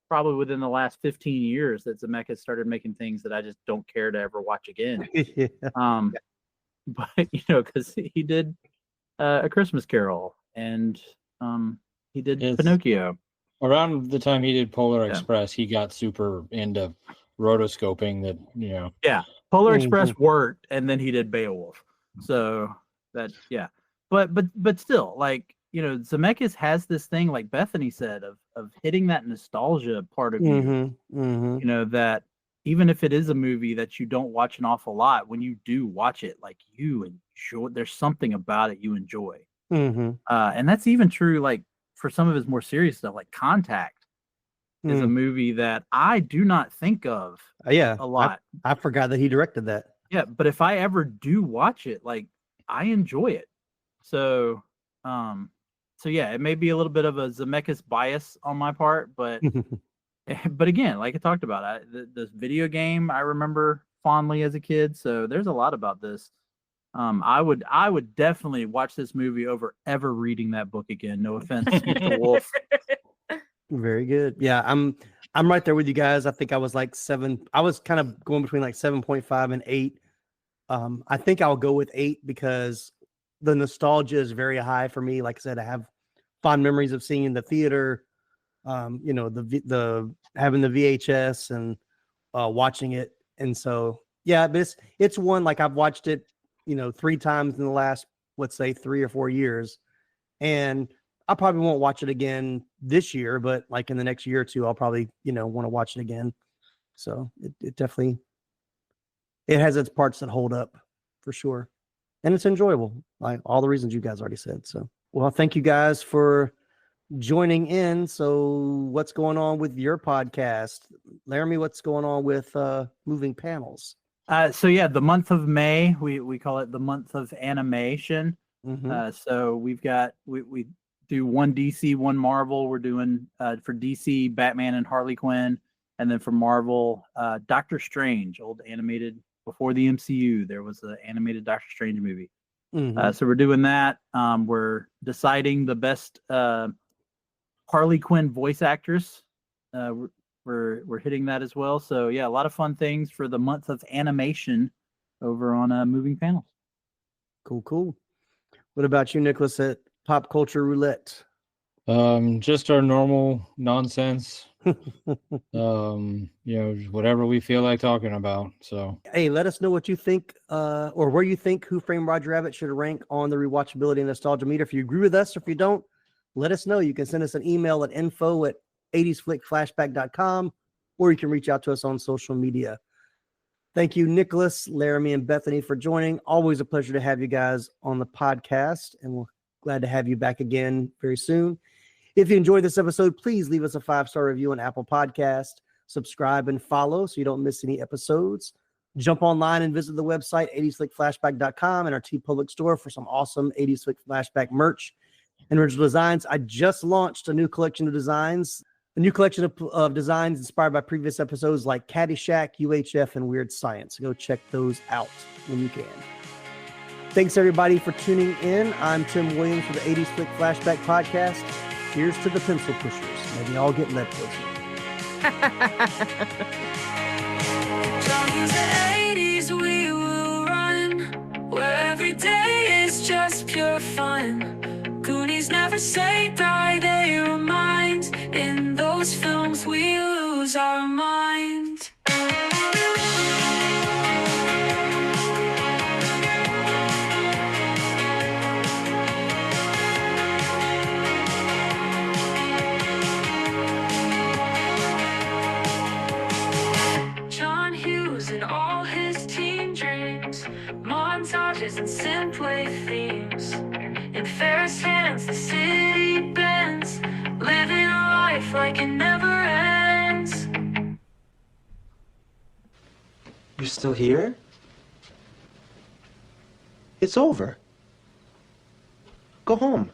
probably within the last 15 years that Zemeckis started making things that I just don't care to ever watch again. Yeah. But because he did A Christmas Carol, and he did Pinocchio. Around the time he did Polar Yeah. Express, he got super into rotoscoping that, Yeah, Polar Mhm. Express worked, and then he did Beowulf. So that, yeah. but still, like, Zemeckis has this thing, like Bethany said, of hitting that nostalgia part of you. That even if it is a movie that you don't watch an awful lot, when you do watch it, like, you enjoy. There's something about it you enjoy. And that's even true, like, for some of his more serious stuff, like Contact is a movie that I do not think of a lot. I forgot that he directed that. Yeah, but if I ever do watch it, like, I enjoy it. So yeah, it may be a little bit of a Zemeckis bias on my part, but again, like I talked about, this video game I remember fondly as a kid. So there's a lot about this. I would definitely watch this movie over ever reading that book again. No offense, Mr. Wolf. Very good. Yeah, I'm right there with you guys. I think I was like 7. I was kind of going between like 7.5 and 8. I think I'll go with 8 because the nostalgia is very high for me. Like I said, I have fond memories of seeing in the theater. The having the VHS and watching it, and so yeah, but it's one, like, I've watched it 3 times in the last, let's say, 3 or 4 years, and I probably won't watch it again this year, but like in the next year or 2, I'll probably want to watch it again. So it definitely, it has its parts that hold up for sure, and it's enjoyable, like all the reasons you guys already said. So, well, thank you guys for joining in. So what's going on with your podcast, Laramy? What's going on with Moving Panels? So yeah, the month of May, we call it the month of animation. So we've got we do one DC, one Marvel. We're doing for DC, Batman and Harley Quinn, and then for Marvel, Doctor Strange, old animated before the MCU. There was an animated Doctor Strange movie. So we're doing that. We're deciding the best Harley Quinn voice actress. We're hitting that as well. So yeah, a lot of fun things for the month of animation over on Moving Panels. Cool. What about you, Nicholas, at Pop Culture Roulette? Just our normal nonsense. Whatever we feel like talking about. So hey, let us know what you think, or where you think Who Framed Roger Rabbit should rank on the rewatchability and nostalgia meter. If you agree with us, or if you don't, let us know. You can send us an email at info@80sflickflashback.com, or you can reach out to us on social media. Thank you, Nicholas, Laramy, and Bethany, for joining. Always a pleasure to have you guys on the podcast, and we're glad to have you back again very soon. If you enjoyed this episode, please leave us a 5-star review on Apple Podcast. Subscribe and follow so you don't miss any episodes. Jump online and visit the website, 80sflickflashback.com, and our TeePublic store for some awesome 80s Flick Flashback merch and original designs. I just launched a new collection of designs, of designs inspired by previous episodes like Caddyshack, UHF, and Weird Science. Go check those out when you can. Thanks, everybody, for tuning in. I'm Tim Williams for the 80s Flick Flashback podcast. Here's to the pencil pushers. May they all get lead poisoning. Johnny's the 80s, we will run, where every day is just pure fun. Goonies never say die, they remind. In those films we lose our mind. John Hughes and all his teen dreams, montages and synthwave themes. In Ferris hands, the city bends, living a life like it never ends. You're still here? It's over. Go home.